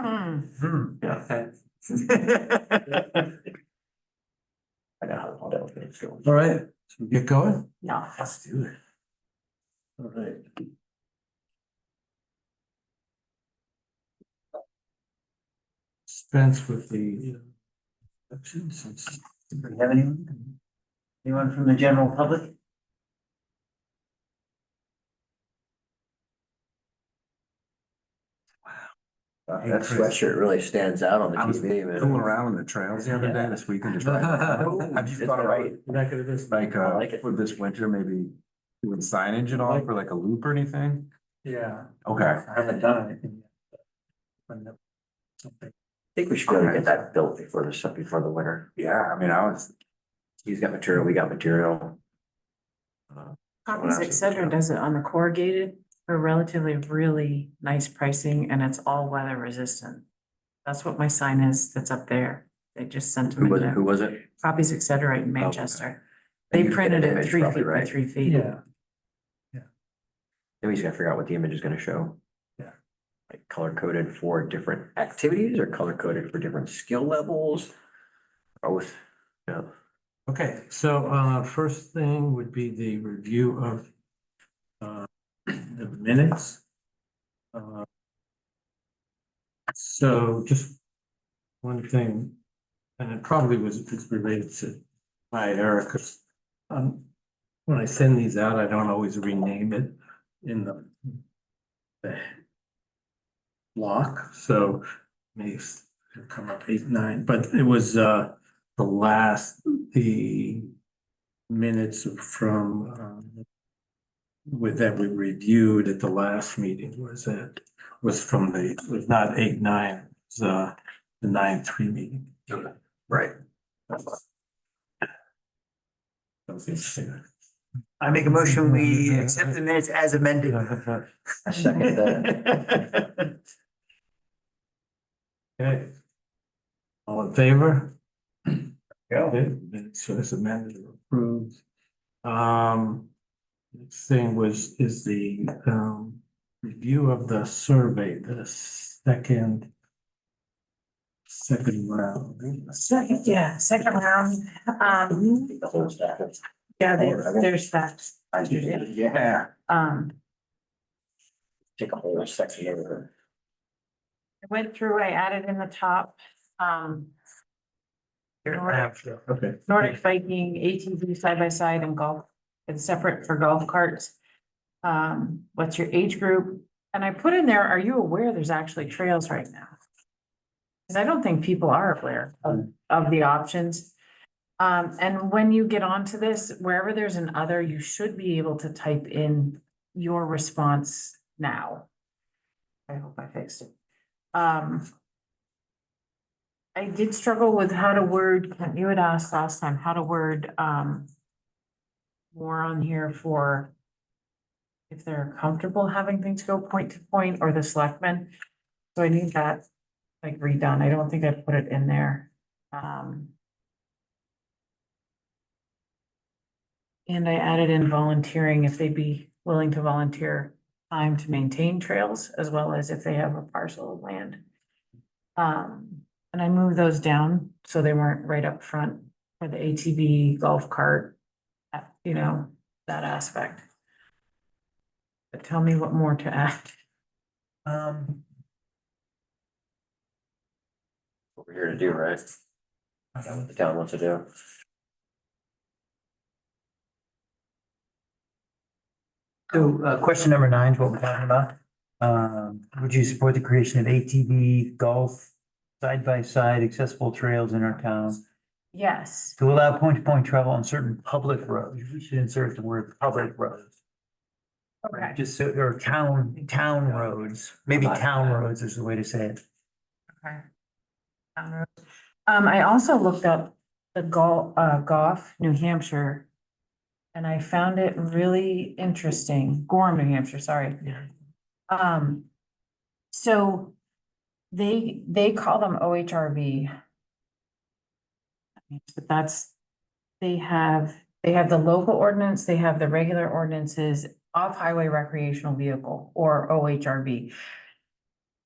Yeah. I know how Philadelphia is going. All right, so get going. No. Let's do it. All right. Dispense with the instructions. Do we have anyone? Anyone from the general public? Hey, That Chris. sweatshirt really stands out on the I was TV, fooling man. around on the trails the other day this weekend to try. Have you It's thought about right. Back of this. like, I like it. for this winter, maybe doing signage at all for like a loop or anything? Yeah. Okay. I haven't done anything yet. I think we should be able to get that built before the winter. Yeah, I mean, He's got material, we got material. Copies, et cetera, does it on the corrugated for relatively really nice pricing and it's all weather resistant. That's what my sign is that's up there. They just sent them. Who was it? Copies, et cetera, in Manchester. And They you can get printed an it image 3 probably, feet by right? 3 feet. Yeah. Then we just gotta figure out what the image is gonna show. Yeah. Like color coded for different activities or color coded for different skill levels? Both, yeah. Okay, so first thing would be the review of the minutes. So just one thing, and it probably it's related to my error, because when I send these out, I don't always rename it in the block, so maybe it'll come up 8, 9, but it was the minutes from with that we reviewed at the last meeting was not 8, 9, it was the 9/3 meeting. Right. I make a motion, we accept the minutes as amended. I second that. Okay. All in favor? Go. Okay, minutes as amended or approved. Next thing is the review of the survey, the second round. Second round. The whole stack. Yeah, there's facts. Yeah. Take a whole section of it. I went through, I added in the top, Okay. Nordic biking, ATV side by side and golf. It's separate for golf carts. What's your age group? And I put in there, are you aware there's actually trails right now? Cause I don't think people are aware of the options. And when you get onto this, wherever there's an other, you should be able to type in your response now. I hope I fixed it. I did struggle with how to word, you had asked last time, how to word, more on here for if they're comfortable having things go point to point or the selectmen. So I need that like redone. I don't think I put it in there. And I added in volunteering if they'd be willing to volunteer time to maintain trails as well as if they have a parcel of land. And I moved those down so they weren't right up front for the ATV golf cart, you know, that aspect. But tell me what more to add. What we're here to do, right? What the town wants to do. So, question number 9 is what we're talking about. Would you support the creation of ATV, golf, side-by-side accessible trails in our town Yes, to allow point-to-point travel on certain public roads? We should insert the word public roads. okay, Just so, or town roads, maybe town roads is the way to say it. okay. I also looked up the Goff, New Hampshire. And I found it really interesting, Gorham, New Hampshire, sorry. So they call them OHRV. But they have the local ordinance, they have the regular ordinances, off-highway recreational vehicle or OHRV.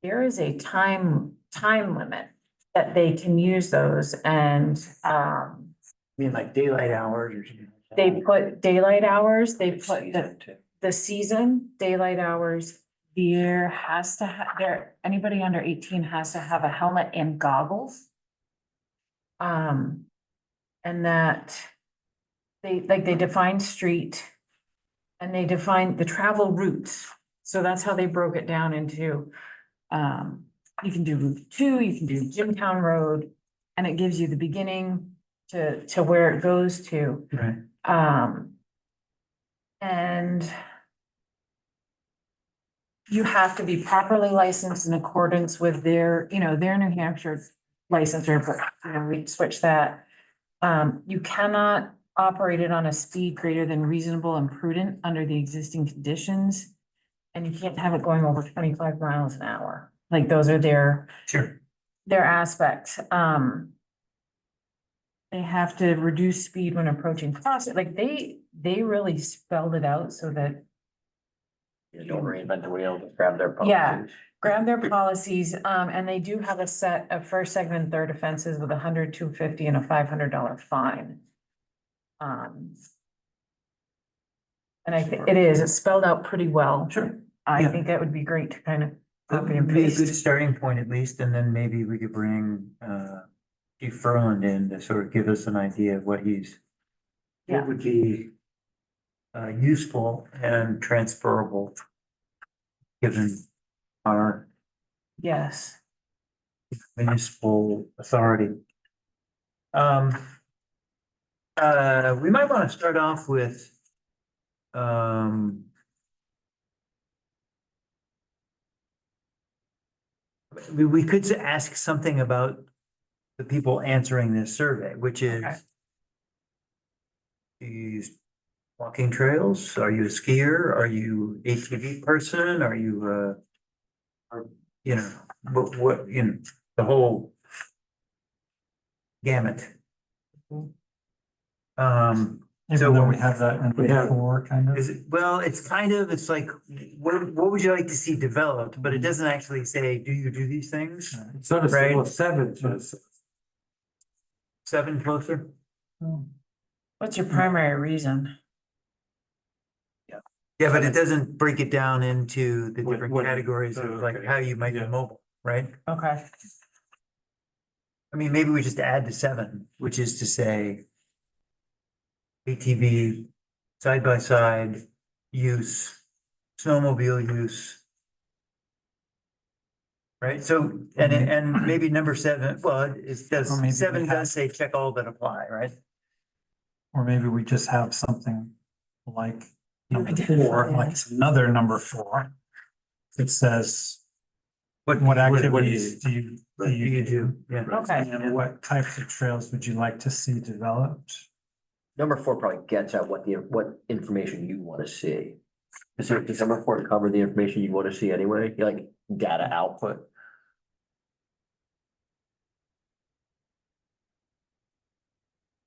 there is a time limit that they can use those and, I mean, like daylight hours or something. like that. they put daylight hours, they put the season, daylight hours. The year has to have, anybody under 18 has to have a helmet and goggles. And that they define street and they define the travel routes. So that's how they broke it down into, you can do Route 2, you can do Jimtown Road, and it gives you the beginning to where it goes to. Right. And you have to be properly licensed in accordance with their, their New Hampshire licensure, but, we switch that. You cannot operate it on a speed greater than reasonable and prudent under the existing conditions. And you can't have it going over 25 miles an hour. Like those are their Sure. aspects. They have to reduce speed when approaching crossing. Like they really spelled it out so that You don't reinvent the wheel, just grab their policies. Yeah. grab their policies, and they do have a set of first, second, and third offenses with 100, 250, and a $500 fine. And I think it's spelled out pretty well. Sure. I Yeah. think that would be great to kind of That copy and would be a good paste. starting point at least, and then maybe we could bring Chief Furland in to sort of give us an idea of what Yeah. what would be useful and transferable given our Yes. municipal authority. We might want to start off with we could ask something about the people answering this survey, which is Okay. do you use walking trails? Are you a skier? Are you ATV person? Are you what, the whole gamut. Even though we So have that in We have- before, kind of. is it, well, it's like, what would you like to see developed? But it doesn't actually say, do you do these things? Sort of, Right. well, 7, just 7 closer? What's your primary reason? Yeah, but it doesn't break it down into the What- different what- categories of like okay. how you might be Yeah. mobile, right? Okay. I mean, maybe we just add to 7, which is to say ATV, side by side use, snowmobile use. Right? So, and maybe number 7, well, it Or maybe does, we 7 have- does say check all that apply, right? Or maybe we just have something like number Identify 4, like as. another number 4. That says, what what do you- activities do you Do you do? Yeah. Okay. And what types of trails would you like to see developed? Number 4 probably gets at what information you want to see. Does number 4 cover the information you want to see anyway, like data output?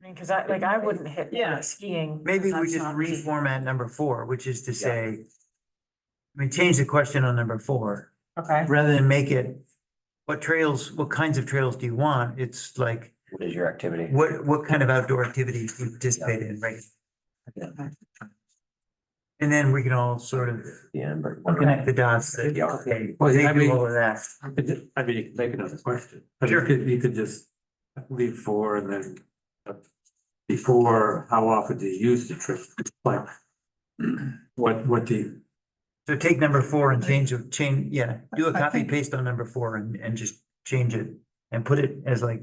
I mean, cause I wouldn't hit Yeah. skiing. Maybe 'cause we that's just not me. reformat number 4, which is to say, change the question on number 4, Okay, rather than make it, what kinds of trails do you want? It's like, What is your activity? what kind of outdoor activities do you participate in, right? And then we can all sort of Yeah, but. connect the dots that, Yeah. okay, Well, they I do mean- all of that. I mean, you can make another question. But Sure. you could just leave 4 and then before, how often do you use the trip? Like, what do you? So take number 4 and change, do a copy paste on number 4 and just change it and put it as like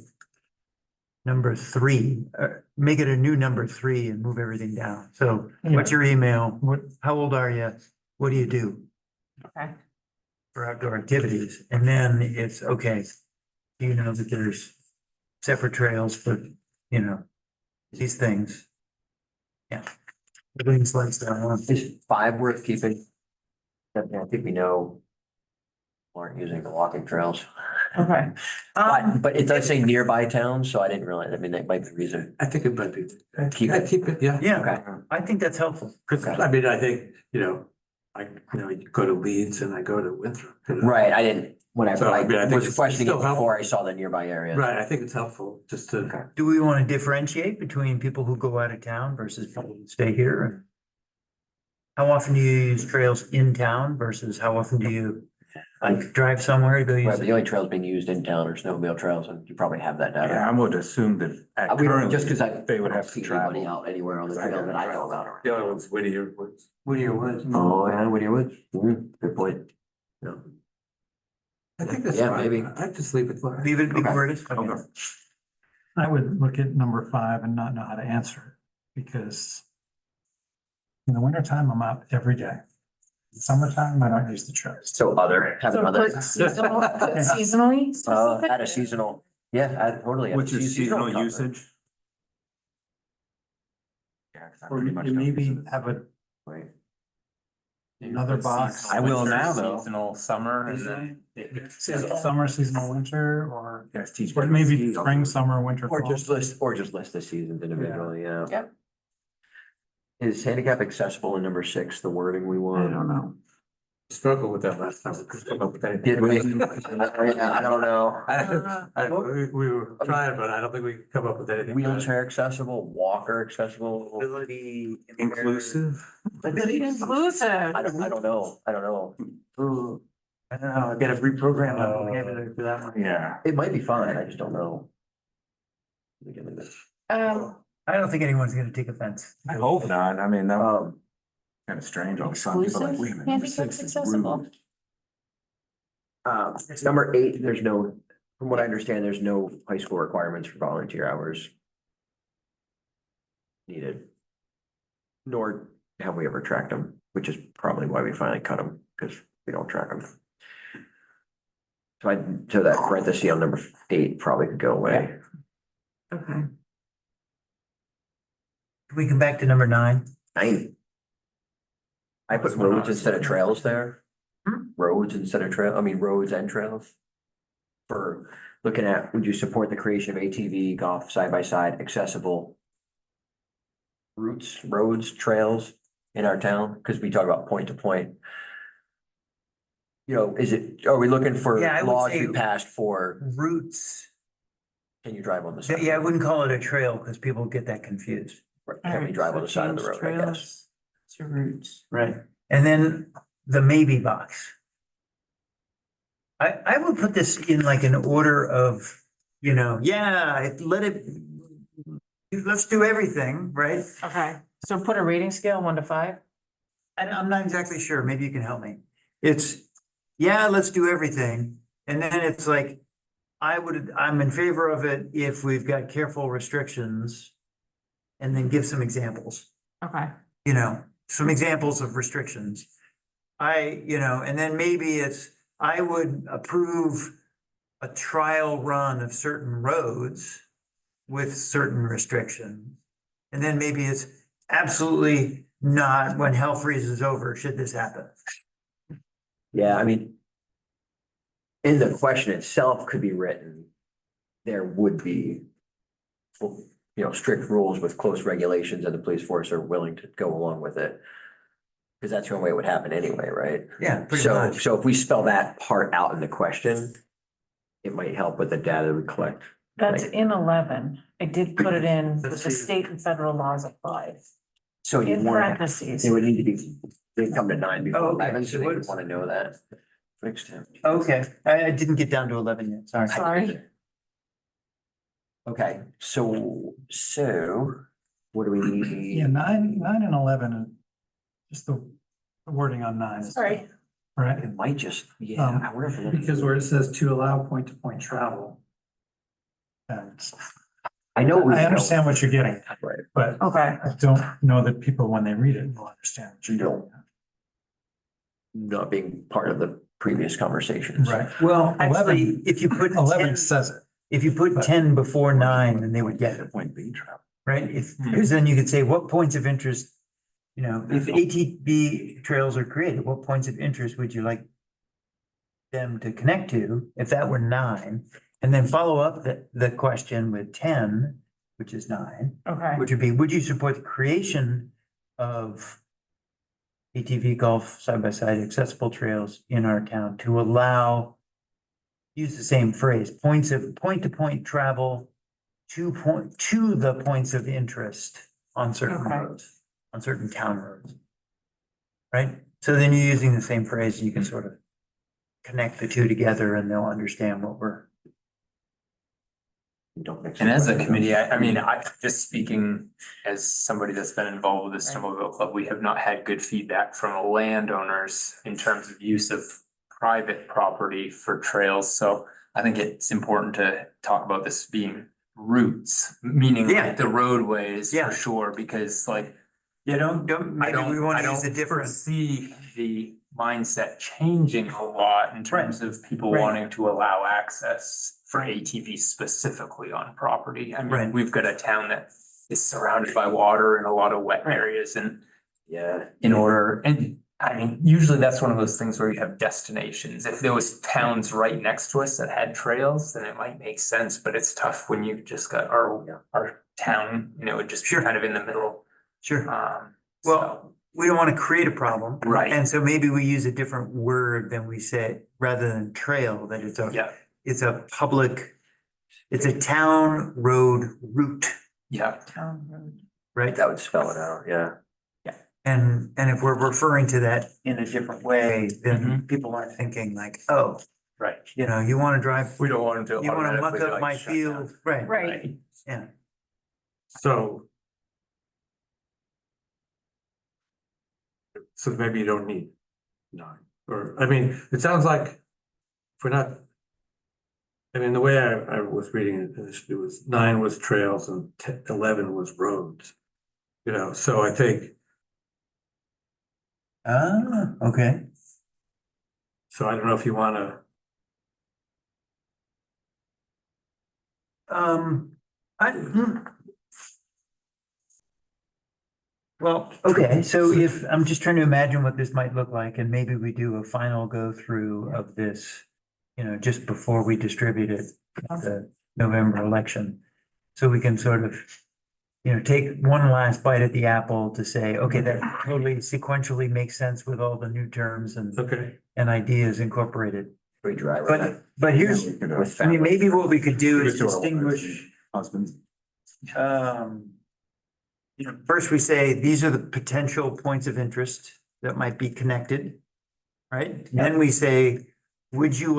number 3, make it a new number 3 and move everything down. So what's your email? What, How old are you? What do you do okay, for outdoor activities? And then it's, okay, you know that there's separate trails for, these things. Yeah. Everything slides down. Is 5 worth keeping? I think we know. Aren't using the walking trails, okay. but it does say nearby towns, so I didn't realize, I mean, that might be the reason. I think it might be. Keep it. Keep it, yeah. Yeah. Okay. I think that's helpful. Cause I mean, I think, you go to Leeds and I go to Winthrop. Right, I didn't When I So, I mean, I think was it's questioning it still helpful. before I saw the nearby area. Right, I think it's helpful just to. Okay. Do we want to differentiate between people who go out of town versus people who stay here? How often do you use trails in town versus how often do you like drive somewhere to go use Right, but the it? only trails being used in town are snowmobile trails, and you probably have that Yeah, data. I would assume that at We don't, currently, just because I. they would I don't have to see anybody travel. out anywhere on the trail that I know about. The other one's Whittier Woods. Whittier Woods. Oh, yeah, Whittier Woods. Good point. Yeah. I think that's Yeah, fine. maybe. I'd just leave it. for- Leave it Okay. where it is? Okay. Okay. I would look at number 5 and not know how to answer it because in the wintertime, I'm out every day. Summertime, I don't use the trails. So other, have So another. put seasonal, put seasonally specific? Add a seasonal, yeah, add totally. add Which is seasonal cover. usage. Yeah, 'cause I Or pretty much you don't use maybe it. have Right. another box. I will now, winter, though. Seasonal summer and then. Seasonal summer, seasonal winter, or Guys teach or me maybe ski, I'll do spring, it. summer, winter. Or fall. just list the seasons individually, yeah. Yep. Is handicap accessible in number 6, the wording we want? know. Struggled with that last time. We couldn't come up with anything. Did we? Yeah, I don't know. We were trying, but I don't think we could come up with anything. Wheelchair accessible, walker accessible. Ability. Inclusive. Inclusive. I don't know. I don't know. I don't know, I gotta reprogram my vocabulary for that one. Yeah. It might be fine, I just don't know. I don't think anyone's gonna take offense. I hope not. I mean, that was Um, kind of strange. All of a sudden, people are like, wait a minute. number Exclusive, 6 is accessible. rude. number 8, there's no, from what I understand, there's no high school requirements for volunteer hours. Needed. Nor have we ever tracked them, which is probably why we finally cut them, because we don't track them. So that parenthesis on number 8 probably could go away. Okay. Can we come back to number 9? 9. I put roads instead of trails there. Roads instead of roads and trails. For looking at, would you support the creation of ATV, golf, side-by-side, accessible routes, roads, trails in our town? Because we talk about point to point. You know, are we looking for Yeah, I would laws say- we passed for, Routes. can you drive on the side? Yeah, I wouldn't call it a trail because people get that confused. Can we drive on the side of the road, I guess? To roots. Right. And then the maybe box. I would put this in like an order of, let's do everything, right? Okay, so put a rating scale, 1 to 5? And I'm not exactly sure, maybe you can help me. It's, let's do everything. And then it's like, I'm in favor of it if we've got careful restrictions. And then give some examples, Okay, some examples of restrictions. And then maybe I would approve a trial run of certain roads with certain restrictions. And then maybe it's absolutely not when hell freezes over, should this happen? Yeah, I mean, in the question itself could be written, there would be, strict rules with close regulations and the police force are willing to go along with it. Because that's the only way it would happen anyway, right? Yeah, pretty So, much. so if we spell that part out in the question, it might help with the data we collect. that's Like, in 11. I did put it in with Let's the see. state and federal laws applied. So you In want, parentheses. it would need to be, they'd come to 9 before Oh, okay. 11, so they What would is- want to know that. Fixed him. Okay, I didn't get down to 11 yet, sorry. Sorry. Okay, so what do we need? Yeah, 9 and 11, and just the wording on 9. is- Sorry. Right, It might just, yeah, I wonder if. because where it says to allow point-to-point travel. And I know. we I don't- understand what you're getting, Right. but Okay, I don't know that people, when they read it, will understand. what you're No. getting Not being part of the previous conversations. at. Right, Well, 11 actually, if you put 11 10, says it. if you put 10 before 9, then they would get it, Point B travel. right? Because then you could say, what points of interest, if ATV trails are created, what points of interest would you like them to connect to, if that were 9? And then follow up the question with 10, which is 9, okay. which would be, would you support the creation of ATV golf side-by-side accessible trails in our town to allow use the same phrase, point-to-point travel to the points of interest on certain Okay. roads, on certain town roads. Right? So then you're using the same phrase, you can sort of connect the two together and they'll understand what we're. Don't mix And it as a with it. committee, I mean, just speaking as somebody that's been involved with the Snowmobile Club, we have not had good feedback from landowners in terms of use of private property for trails. So I think it's important to talk about this being routes, meaning Yeah. like the roadways Yeah. for sure, because like Yeah, don't, I maybe we don't, want I to use don't a different. foresee the mindset changing a lot in terms of people Right. wanting to allow access for ATVs specifically on property. I Right. mean, we've got a town that is surrounded by water and a lot of wet Right. areas and Yeah, in order, and I mean, usually that's one of those things where you have destinations. If there was towns right next to us that had trails, then it might make sense, but it's tough when you've just got our town, just be Sure. kind of in the middle. Sure. Well, Well, we don't want to create a problem. Right. And so maybe we use a different word than we say, rather than trail, that it's yeah, it's a town road route, yeah. Town road. right? that would spell it out, yeah. And if we're referring to that in a different way, then people aren't thinking like, oh, Right. you want to drive, We don't want them to. you want to muck automatically, up like, my shut down. field, right? Right. Yeah. So maybe you don't need 9, or, I mean, it sounds like if we're not. I mean, the way I was reading it initially was 9 was trails and 11 was roads. So I think, Ah, okay. so I don't know if you wanna, I. Well, okay, so if, I'm just trying to imagine what this might look like, and maybe we do a final go through of this, just before we distribute it, at the November election. So we can sort of, take one last bite at the apple to say, okay, that totally sequentially makes sense with all the new terms okay, and ideas incorporated. We drive it. But here's, With I mean, maybe what we could do Give is it to our distinguish. Husbands. First we say, these are the potential points of interest that might be connected, right? Then we say, would you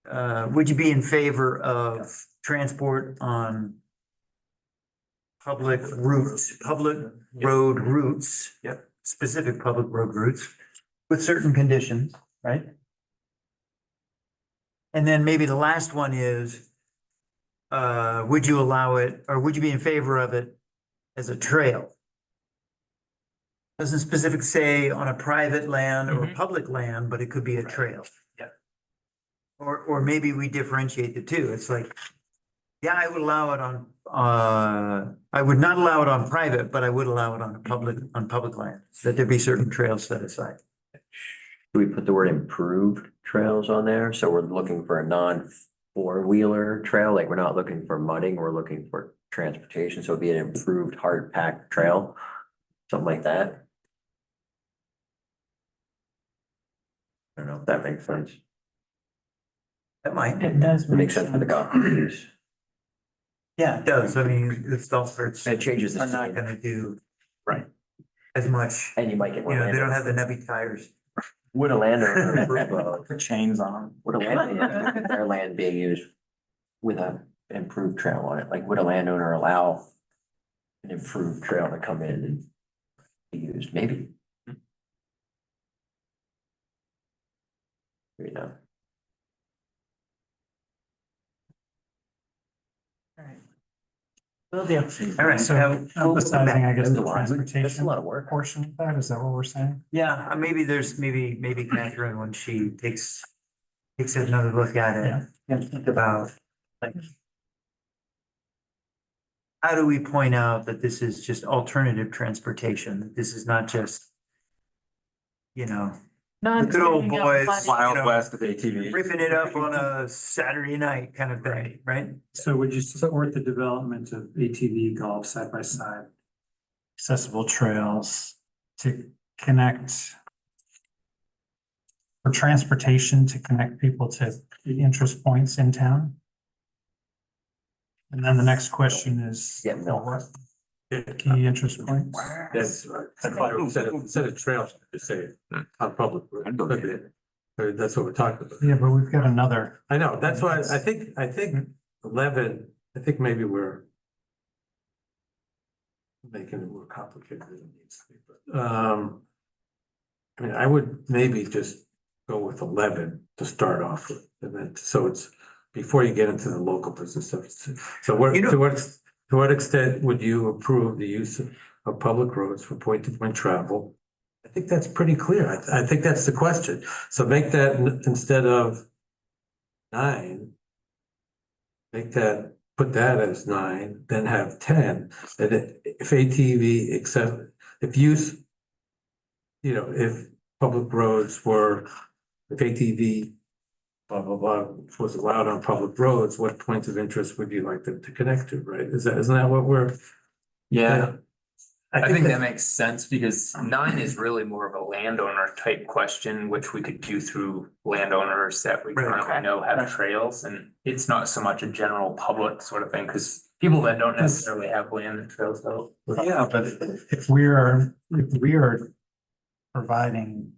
be in favor of transport on public routes, public road routes? Yep. Specific public road routes with certain conditions, right? And then maybe the last one is, would you allow it, or would you be in favor of it as a trail? Doesn't specifically say on a private land or Mhm. public land, but it could be a trail. Yeah. Or maybe we differentiate the two. It's like, yeah, I would allow it on, I would not allow it on private, but I would allow it on public land, that there be certain trails set aside. Do we put the word improved trails on there? So we're looking for a non-four-wheeler trail, like we're not looking for mudding, we're looking for transportation, so it'd be an improved hard packed trail, something like that. I don't know if that makes sense. That might. It does. It makes sense for the golf use. Yeah, it does. I mean, the golf carts It changes the are not scene. gonna do. Right. As much, And you might get. they don't have the nubby tires. Would a landowner, Put chains on them. would a landowner, their land being used with a improved trail on it, like would a landowner allow an improved trail to come in and be used? Maybe. Maybe not. Will do. All right, So we'll come emphasizing, back. I guess, That's the a lot. That's a transportation lot of work. portion of that, is that what we're saying? Yeah, maybe maybe Catherine, when she takes another look at it, and think about, like, how do we point out that this is just alternative transportation? That this is not just, the good old boys, Wild west of ATV. ripping it up on a Saturday night kind of thing, right? So would you support the development of ATV golf side by side? Accessible trails to connect for transportation to connect people to the interest points in town. And then the next question is. Yeah, no. what Key interest points. That's right. That's why instead of trails, just say on public. road. That's what we're talking about. Yeah, but we've got another. I know, that's why I think 11, I think maybe we're making it more complicated than it needs to be, but, I mean, I would maybe just go with 11 to start off with, and then, so it's before you get into the local business stuff. So what, You know- to what extent would you approve the use of public roads for point-to-point travel? I think that's pretty clear. I think that's the question. So make that instead of 9, make that, put that as 9, then have 10. And if ATV except, if use, you know, if public roads were, if ATV blah, blah, blah, was allowed on public roads, what points of interest would you like them to connect to, right? Isn't that what we're? Yeah, I think that makes sense because 9 is really more of a landowner type question, which we could do through landowners that we Right. currently know have trails. And it's not so much a general public sort of thing, because people that don't necessarily have land and trails though. Yeah, but if we are providing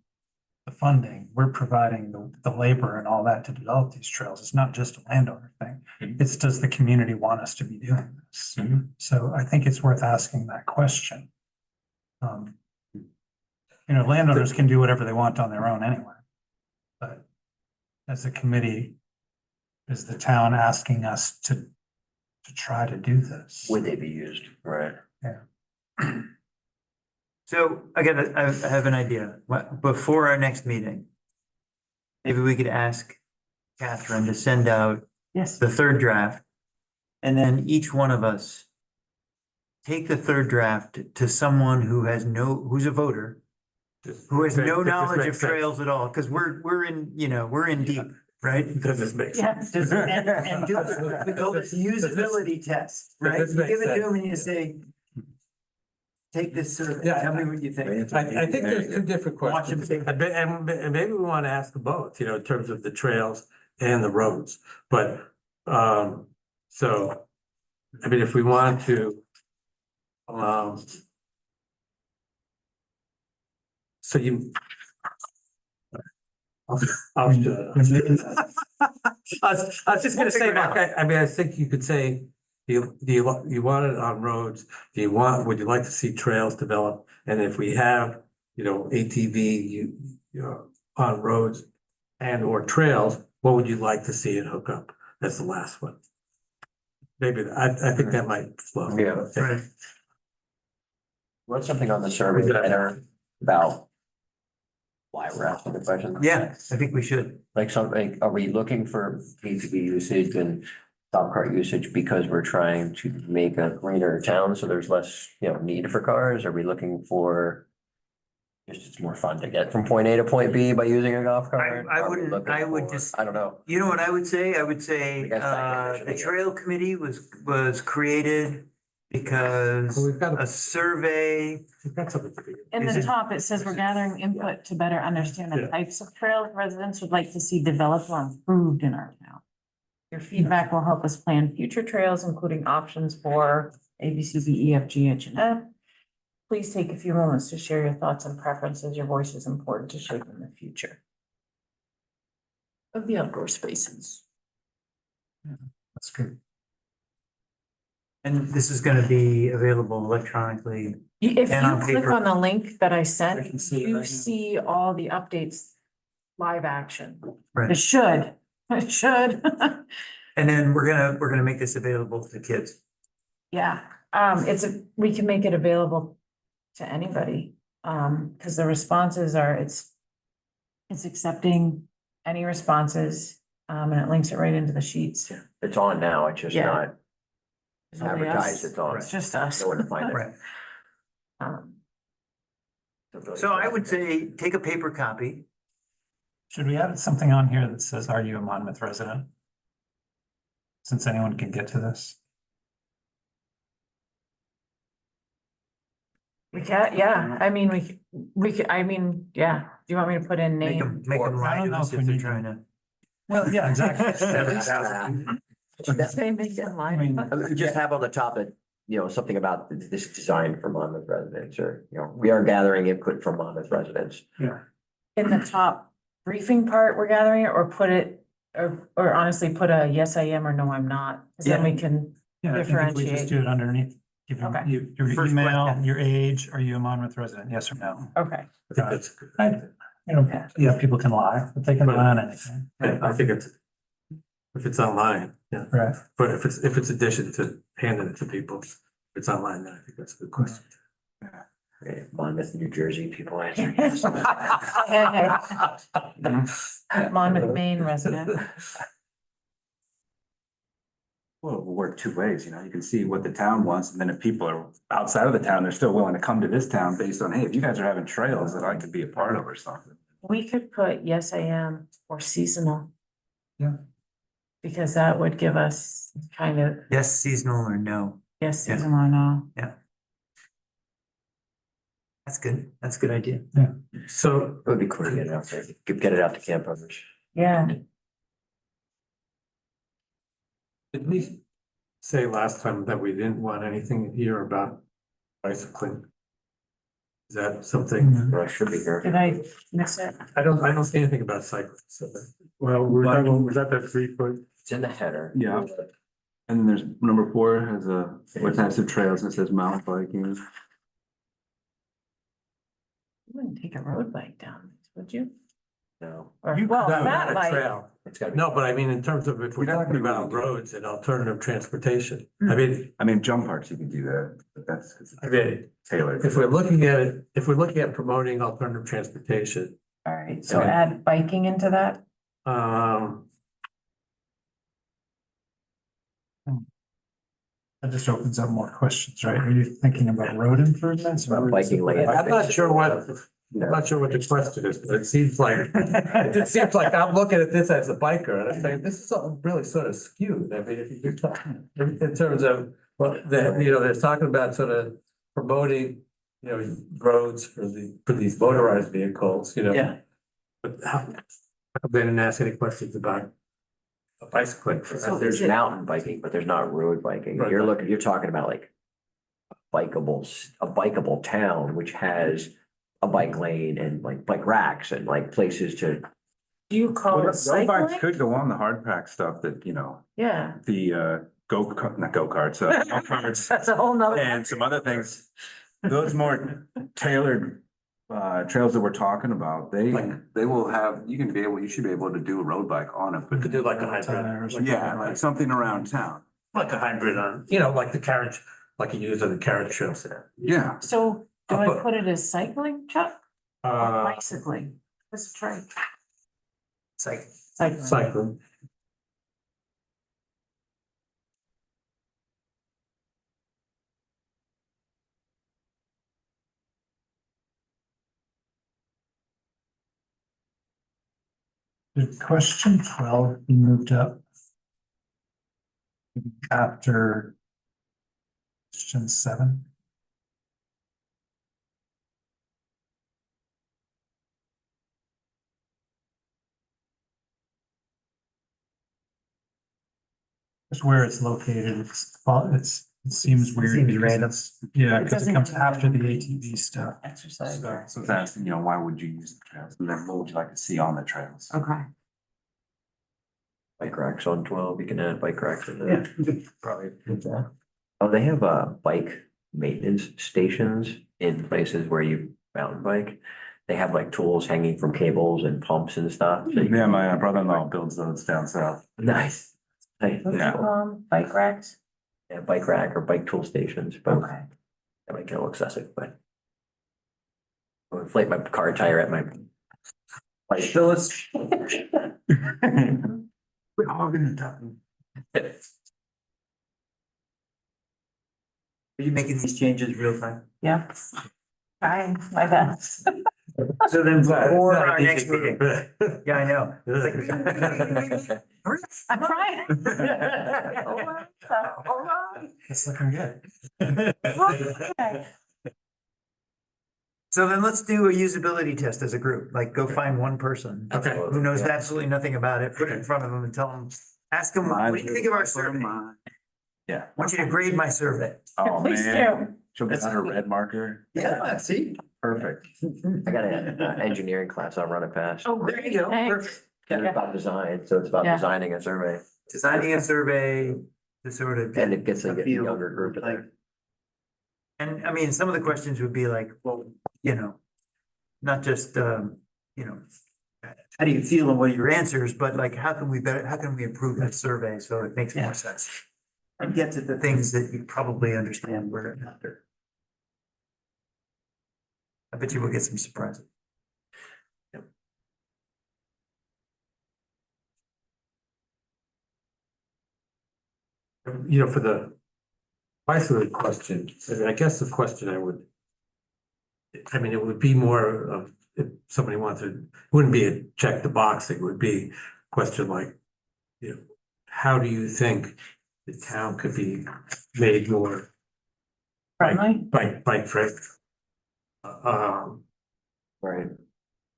the funding, we're providing the labor and all that to develop these trails. It's not just a landowner thing. Mhm. It's, does the community want us to be doing this? Mhm. So I think it's worth asking that question. You know, landowners can do whatever they want on their own anyway. But as a committee, is the town asking us to try to do this? Would they be used, right? So I have an idea. Before our next meeting, maybe we could ask Catherine to send out Yes. the third draft. And then each one of us take the third draft to someone who's a voter, who has no knowledge of trails at all, because we're in deep, right? Does this make sense? Yes. And do the usability test, right? Does You this give make it to sense? them and you say, take this survey, Yeah, tell me what you think. I think there's two different Watch them questions, take- and maybe we want to ask both, you know, in terms of the trails and the roads, but, so, I mean, if we want to, so you. I was just gonna say, Mark, I mean, I think you could say, do you want it on roads? Would you like to see trails develop? And if we have, you know, ATV, you know, on roads and or trails, what would you like to see it hook up? That's the last one. Maybe, I think that might flow. Yeah. Right. What's something on the survey about why we're asking the question? Yeah, I think we should. Like something, are we looking for ATV usage and stop cart usage because we're trying to make a greener town so there's less, need for cars? Are we looking for just it's more fun to get from point A to point B by using a golf cart? I Are we wouldn't- looking I would for- just- I don't know. You know what I would say? I would say, I guess that the trail committee was created because Well, we've got a survey, we've got something to do. In Is the it- top, it says we're gathering input to better understand the Yeah. types of trails residents would like to see developed or improved in our town. Your feedback will help us plan future trails, including options for A, B, C, D, E, F, G, H, and F. Please take a few moments to share your thoughts and preferences. Your voice is important to shaping the future of the outdoor spaces. That's good. and this is gonna be available electronically. If And on you click paper. on the link that I I sent, can see it right you now. see all the updates, live action. Right. It should. And then we're gonna make this available to kids. Yeah, we can make it available to anybody, because the responses are, it's accepting any responses, and it links it right into the sheets. It's on now, it's just Yeah. not It's only us. advertised, it's on. It's just us. Know where to find it. Right. Um, So I would say, take a paper copy. Should we add something on here that says, are you a Monmouth resident? Since anyone can get to this. We can, yeah, I mean, we could, I mean, yeah, Do you want me to put in Make name? them I lie don't to know us if if we they're need trying to. Well, yeah, exactly. They make them I mean, lie. Just have on the top that, you know, something about this design for Monmouth residents, or, you know, we are gathering input from Monmouth residents. In the top briefing part, we're gathering it, or put it, or honestly, put a yes, I am, or no, I'm not. Cause then we can, Yeah, I think if we just Differentiate. do it underneath, give them Okay. your First email, question. your age, are you a Monmouth resident, yes or no? okay. I think that's good. You know, yeah, people can lie, but they can lie on anything. Yeah, I think it's, if it's online, yeah, Right. but if it's addition to handing it to people, if it's online, then I think that's a good question. Monmouth, New Jersey, people answer. Monmouth, Maine resident. Well, it'll work two ways, you know, you can see what the town wants, and then if people are outside of the town, they're still willing to come to this town based on, hey, if you guys are having trails that I could be a part of or something. We could put yes, I am, or seasonal. Yeah. Because that would give us kind of, Yes, seasonal or no. yes, Yeah. seasonal or no. That's good. That's a good idea. So, It would be cool to get it out there, get it out to camp owners. Yeah, did we say last time that we didn't want anything here about bicycling? Is that something? Well, I should be here. did I miss it? I don't see anything about cycling, so. Well, was that the 3 foot? It's in the header. Yeah. And then there's number 4 has what types of trails, and it says mountain biking. You wouldn't take a road bike down, would you? No, Or, You well, could fat have a bike. trail. it's gotta be. No, but I mean, in terms of if we're You'd have to talking be about willing to- roads and alternative transportation, I mean, Jump parks, you can do that, but that's I mean, tailored. if we're looking at it, if we're looking at promoting alternative transportation, All right, so Okay. add biking into that? That just opens up more questions, right? Are you thinking about road improvements? or- About biking lane. I'm not sure what the question is, but it seems like, I'm looking at this as a biker and I'm saying, this is all really sort of skewed. I mean, if you're talking, in terms of, well, they're talking about sort of promoting, roads for these motorized vehicles, Yeah. But they didn't ask any questions about bicycling. So There's is it- mountain biking, but there's not road biking. Road You're talking about like a bikeable town, which has a bike lane and like bike racks and like places to. Do you call Road it bikes cycling? could go on the hard pack stuff that, Yeah, the not go-karts, go-karts that's a whole nother. and some other things. Those more tailored trails that we're talking about, they will have, you should be able to do a road bike on it, We but could do like a hybrid. yeah, like something around town. Like a hybrid on, like the carriage, like you use on the carriage trails there. Yeah. So do I'll I put- put it as cycling, Chuck? Or Uh, bicycling? Let's try. Cycling. Cycling. cycling. Did question 12 be moved up? After question 7? Just where it's located, it seems weird. Seems because random. it's- Yeah, It because it doesn't comes have after the to be- ATV stuff. Exercise. So it's asking, why would you use the trails? And then what would you like to see on the trails? Okay. Bike racks on 12, you can add bike racks in Yeah. there. Probably. Oh, they have bike maintenance stations in places where you mountain bike. They have like tools hanging from cables and pumps and stuff. So you- Yeah, my brother-in-law builds those down south. Nice. Nice. What's it Yeah. called? Bike racks? Yeah, bike rack or bike tool stations, but Okay. that might get a little excessive, but. I'll inflate my car tire at my. Bike. So let's. We're all gonna die. Are you making these changes real time? Yeah. Trying my best. So then before It's not our easy next for meeting, them. yeah, I know. I'm trying. Hold on. Hold on. It's looking good. Okay. So then let's do a usability test as a group, like go find one person. Okay. Who knows Yeah. absolutely nothing about it, put it in front of them and tell them, ask them, what do you think of our survey? I Yeah. want you to grade my survey. Oh, Please man. She'll get out her red marker. Yeah, see? Perfect. I got an engineering class I'll run it past. Oh, There you go. thanks. Perfect. It's about design, so it's about Yeah. designing a survey, Designing a survey to sort of. and it gets a feel younger group in like- there. And I mean, some of the questions would be like, well, you know, not just, you know, how do you feel and what are your answers, but like, how can we improve that survey so it makes more sense? And get to the things that you probably understand where it matter. I bet you will get some surprises. You know, for the bicycle question, I guess the question I mean, it would be more of, if somebody wanted, it wouldn't be a check the box, it would be a question like, you know, how do you think the town could be made more Friendly? bike friendly? Right.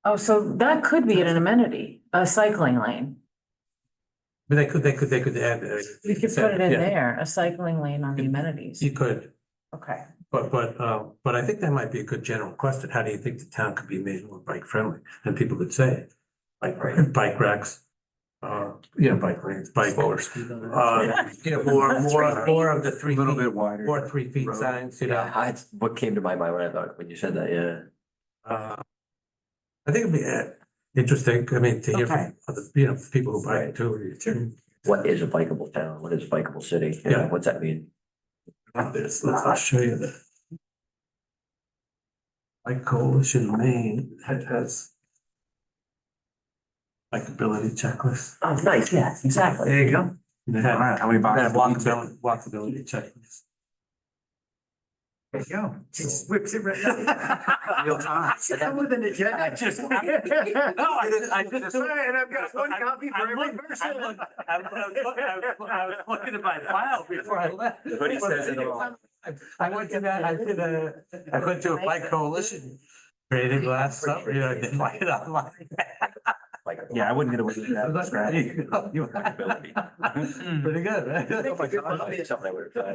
Oh, so that could be an amenity, a cycling lane. But they could add. We could put it in yeah, there, a cycling lane on the amenities. You could, Okay. but I think that might be a good general question. How do you think the town could be made more bike friendly? And people could say, like, bike racks, bike lanes, bike. More of the 3 A little feet, bit wider. more 3 feet Road. signs, you know? Yeah, it's what came to my mind when when you said that, yeah. I think it'd be interesting, I mean, to hear Okay. from other, people who bike too. What is a bikeable town? What is a bikeable city? Yeah. What's that mean? I'll show you the Bike Coalition Maine has bikeability checklist. Oh, nice, yeah, exactly. There you go. They All have right, how many boxes? walkability checklist. There you go. Just whips it right out. Real time. I should come with an agenda. I just- No, I just- Sorry, and I've got one copy for every person. I was looking at my file before I left. The hoodie says it all. I went to that, I went to a bike coalition created last summer, they buy it online. Like, Yeah, I wouldn't get away with that. That's Scratch. right. You- Pretty good, right? Oh my God, that'd be something I would have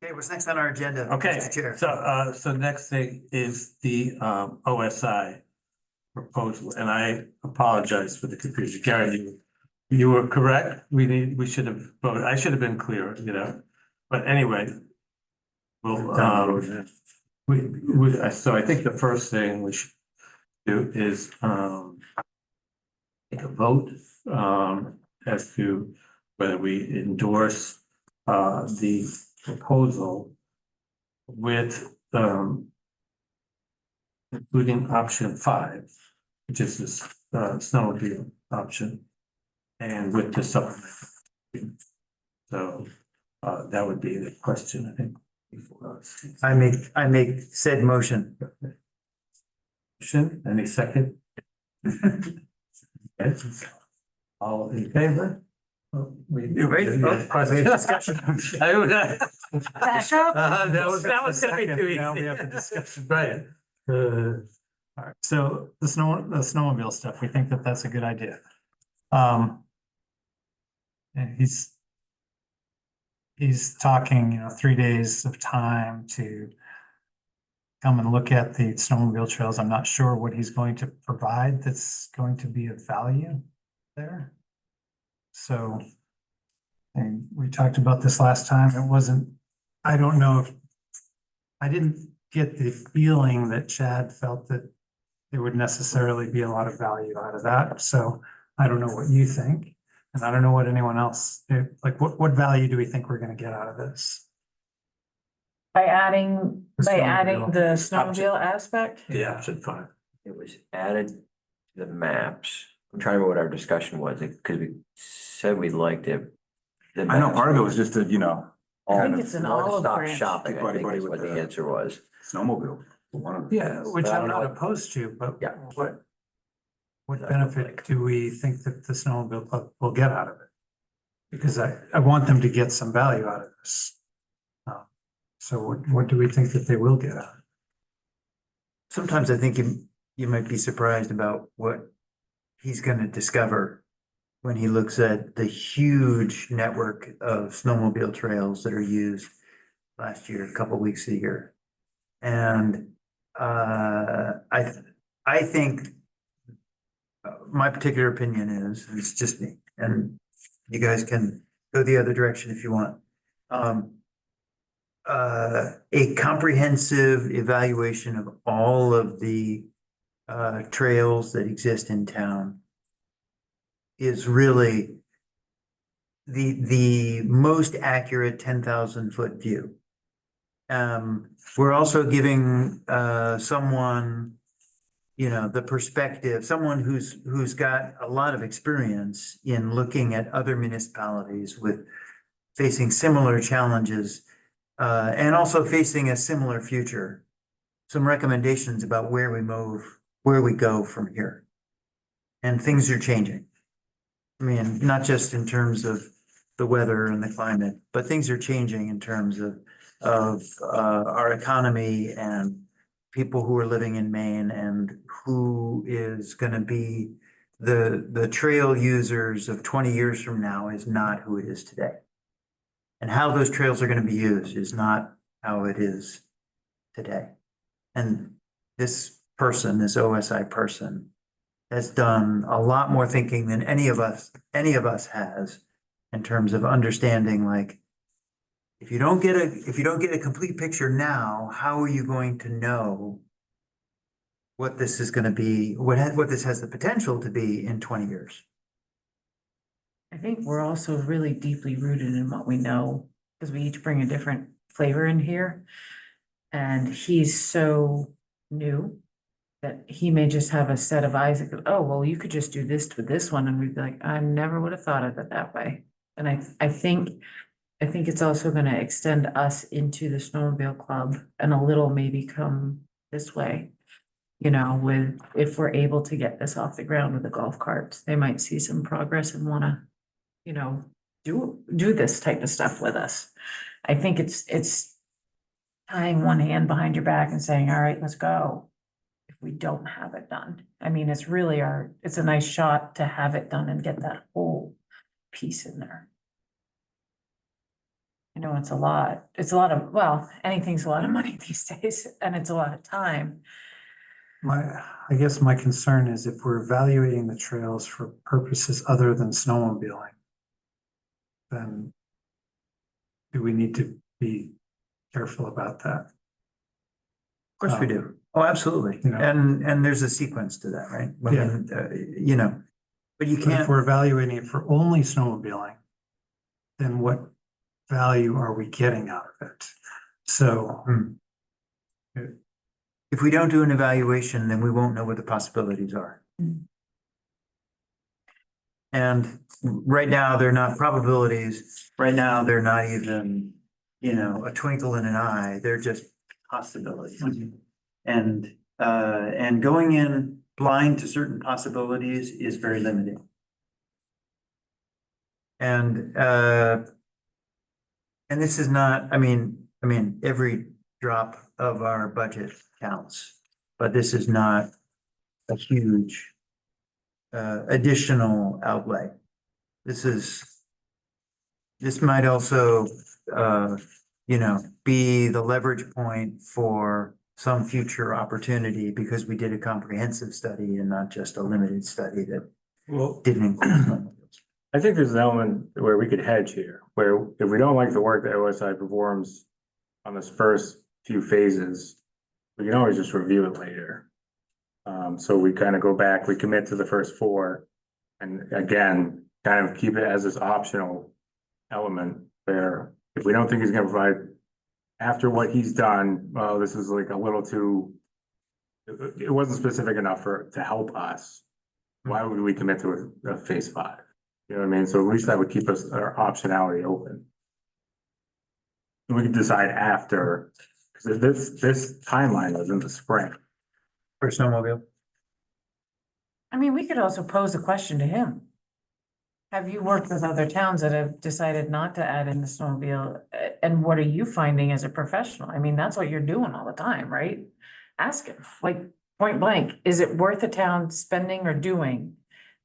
Okay, what's next on our agenda? Okay, Mr. Chair? so next thing is the OSI proposal, and I apologize for the confusion. Karen, you were correct. We should have voted. I should have been clearer, but anyway. We'll, so I think the first thing we should do is, take a vote, as to whether we endorse, the proposal with, including option 5, which is this, snowmobile option, and with the supplement. So, that would be the question, I think, before us. I make said motion. Motion, any second? Yes. All in favor? We do. Wait, Discussion. Back up. That was gonna be too easy. Now we have a discussion. Right. All right, so the snowmobile stuff, we think that that's a good idea. And he's talking, 3 days of time to come and look at the snowmobile trails. I'm not sure what he's going to provide that's going to be of value there. So, and we talked about this last time. I don't know if, I didn't get the feeling that Chad felt that there would necessarily be a lot of value out of that. So I don't know what you think. And I don't know what anyone else, like, what value do we think we're gonna get out of this? By adding The the snowmobile. snowmobile aspect? The option 5. It was added to the maps. I'm trying to remember what our discussion was, because we said we liked it. The I know maps part of it were was just to, I kind think of it's an olive one-stop branch. shopping, I Buddy, think buddy is with what the the- answer was. snowmobile. One of the Yeah, things. which But I I'm don't know not what- opposed to, but Yeah. what What benefit do we think that the snowmobile club will get out of it? Because I want them to get some value out of this. So what do we think that they will get out of it? Sometimes I think you might be surprised about what he's gonna discover when he looks at the huge network of snowmobile trails that are used last year, a couple weeks a year. And I think my particular opinion is, it's just me, and you guys can go the other direction if you want. A comprehensive evaluation of all of the trails that exist in town is really the most accurate 10,000-foot view. We're also giving someone, the perspective, someone who's got a lot of experience in looking at other municipalities with facing similar challenges, and also facing a similar future. Some recommendations about where we go from here. And things are changing. I mean, not just in terms of the weather and the climate, but things are changing in terms of our economy and people who are living in Maine, and who is gonna be the trail users of 20 years from now is not who it is today. And how those trails are gonna be used is not how it is today. And this OSI person, has done a lot more thinking than any of us has, in terms of understanding, like, if you don't get a complete picture now, how are you going to know what this is gonna be, what this has the potential to be in 20 years? I think we're also really deeply rooted in what we know, because we each bring a different flavor in here. And he's so new that he may just have a set of eyes that go, oh, well, you could just do this to this one, and we'd be like, I never would have thought of it that way. And I think it's also gonna extend us into the snowmobile club and a little maybe come this way. If we're able to get this off the ground with the golf carts, they might see some progress and wanna, do this type of stuff with us. I think it's tying one hand behind your back and saying, all right, let's go. If we don't have it done, I mean, it's a nice shot to have it done and get that whole piece in there. It's a lot of, well, anything's a lot of money these days, and it's a lot of time. I guess my concern is if we're evaluating the trails for purposes other than snowmobiling, then do we need to be careful about that? Of course we do. Oh, absolutely. You know. And there's a sequence to that, right? But you But can't. if we're evaluating it for only snowmobiling, then what value are we getting out of it? So. If we don't do an evaluation, then we won't know what the possibilities are. And right now, they're not probabilities. Right now, they're not even, a twinkle in an eye. They're just possibilities. And going in blind to certain possibilities is very limiting. And this is not, I mean, every drop of our budget counts, but this is not a huge additional outlay. This might also, be the leverage point for some future opportunity, because we did a comprehensive study and not just a limited study that Well, didn't include snowmobiles. I think there's an element where we could hedge here, where if we don't like the work that OSI performs on this first few phases, we can always just review it later. So we kind of go back, we commit to the first 4, and again, kind of keep it as this optional element where if we don't think he's gonna provide after what he's done, well, this is like a little too, it wasn't specific enough to help us. Why would we commit to a phase 5? You know what I mean? So at least that would keep us, our optionality open. And we can decide after, because this timeline was in the spring. For snowmobile. I mean, we could also pose a question to him. Have you worked with other towns that have decided not to add in the snowmobile? And what are you finding as a professional? I mean, that's what you're doing all the time, right? Ask him, like, point blank, is it worth a town spending or doing?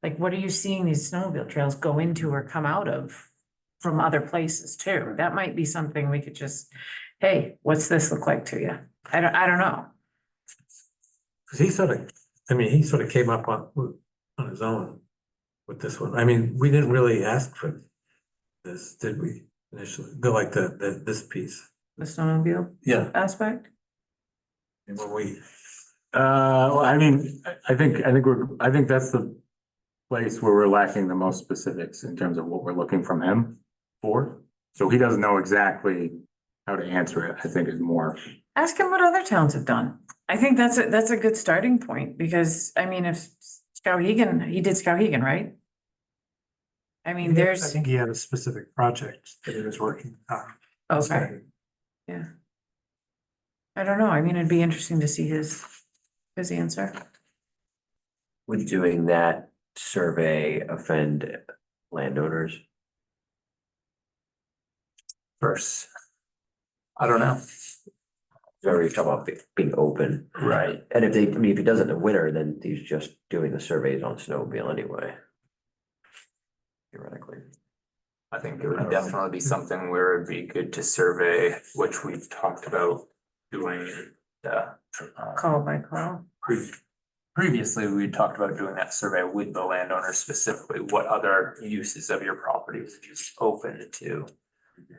Like, what are you seeing these snowmobile trails go into or come out of from other places too? That might be something we could just, hey, what's this look like to you? I don't know. Cause he sort of, I mean, he sort of came up on his own with this one. I mean, we didn't really ask for this, did we, initially? Like this piece. The snowmobile Yeah. aspect. And when we, Well, I mean, I think that's the place where we're lacking the most specifics in terms of what we're looking from him for. So he doesn't know exactly how to answer it, I think is more. Ask him what other towns have done. I think that's a good starting point, because I mean, if Skowhegan, he did Skowhegan, right? I mean, I there's, think he had a specific project that he was working on. okay, yeah. I don't know. I mean, it'd be interesting to see his answer. Would doing that survey offend landowners? First. I don't know. Already talking about being open. Right. And if they, I mean, if he does it in the winter, then he's just doing the surveys on snowmobile anyway. Theoretically. I think it would definitely be something where it'd be good to survey, which we've talked about doing the. Call by call. Previously, we talked about doing that survey with the landowner specifically, what other uses of your property would you be open to?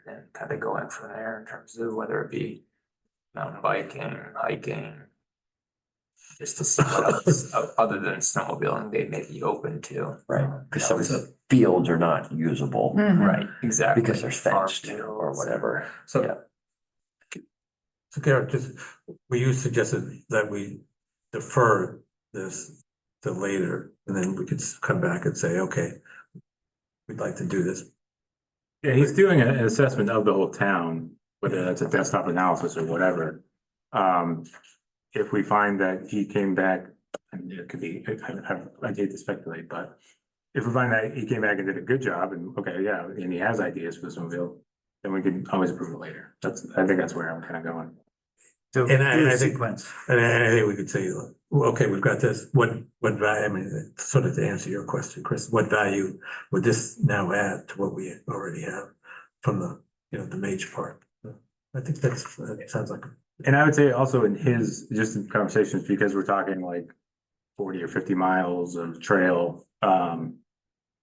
And kind of going from there in terms of whether it be mountain biking, hiking. Just to see what else, other than snowmobiling, they may be open to. Right, because some of the fields are not usable. Mhm. Right, exactly. Because they're Farm fenced or fields. whatever. Yeah. so. So Garrett, just, you suggested that we defer this to later, and then we could come back and say, okay, we'd like to do this. Yeah, he's doing an assessment of the whole town, whether that's a desktop analysis or whatever. If we find that he came back, and it could be, I hate to speculate, but if we find that he came back and did a good job and, okay, yeah, and he has ideas for the snowmobile, then we can always approve it later. I think that's where I'm kind of going. So And I do a think- sequence. And I think we could say, well, okay, we've got this, what value, I mean, sort of to answer your question, Chris, what value would this now add to what we already have from the, the major part? I think that sounds like. And I would say also in his, just in conversations, because we're talking like 40 or 50 miles of trail,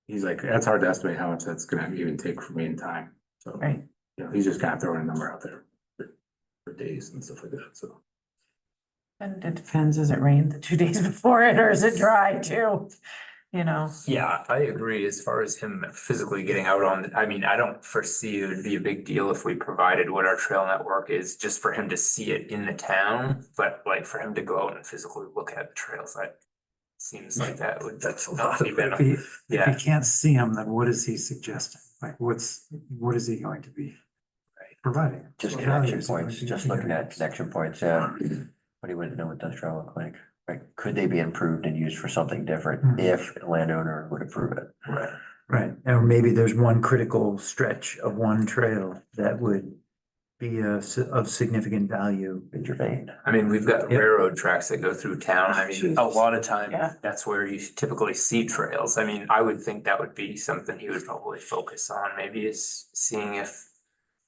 he's like, that's hard to estimate how much that's gonna even take for me in time. So, Right. He's just kind of throwing a number out there for days and stuff like that, so. And it depends, has it rained the 2 days before it, or is it dry too? Yeah, I agree. As far as him physically getting out on, I mean, I don't foresee it would be a big deal if we provided what our trail network is, just for him to see it in the town. But like for him to go out and physically look at the trails, that seems like that would. That's a not lot be of- better. If Yeah. he can't see them, then what is he suggesting? Like, what is he going to be providing? Just What connection value is he going points, to just be looking at giving? connection points, yeah. But he wouldn't know what does trail look like. Right, could they be improved and used for something different Mhm. if a landowner would approve it? Right. Right, or maybe there's one critical stretch of one trail that would be of significant value. Intervene. I mean, we've got Yep. railroad tracks that go through town. I mean, a lot of time, Yeah. that's where you typically see trails. I mean, I would think that would be something he would probably focus on, maybe is seeing if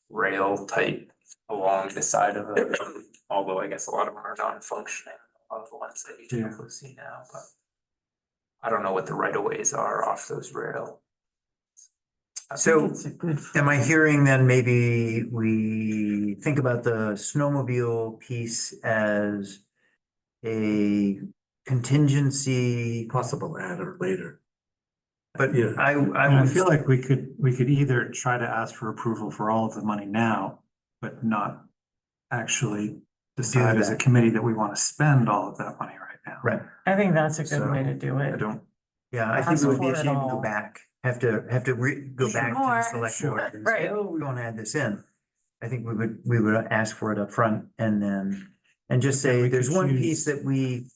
rail type along the side of it, although I guess a lot of them are non-functioning, a lot of the ones that you typically see now, but I don't know what the right of ways are off those rail. So It's a good. am I hearing then maybe we think about the snowmobile piece as a contingency? Possible add or later. But Yeah. I would feel like we could either try to ask for approval for all of the money now, but not actually decide as a that. committee that we want to spend all of that money right now. Right, I think that's a good So, way to do I it. don't, yeah, I think Ask it would be for a it shame to go all. back, have to go back to Sure, the select board and say, right. oh, we want to add this in. I think we would ask for it up front and then, and just Okay, say, we could there's one choose- piece that we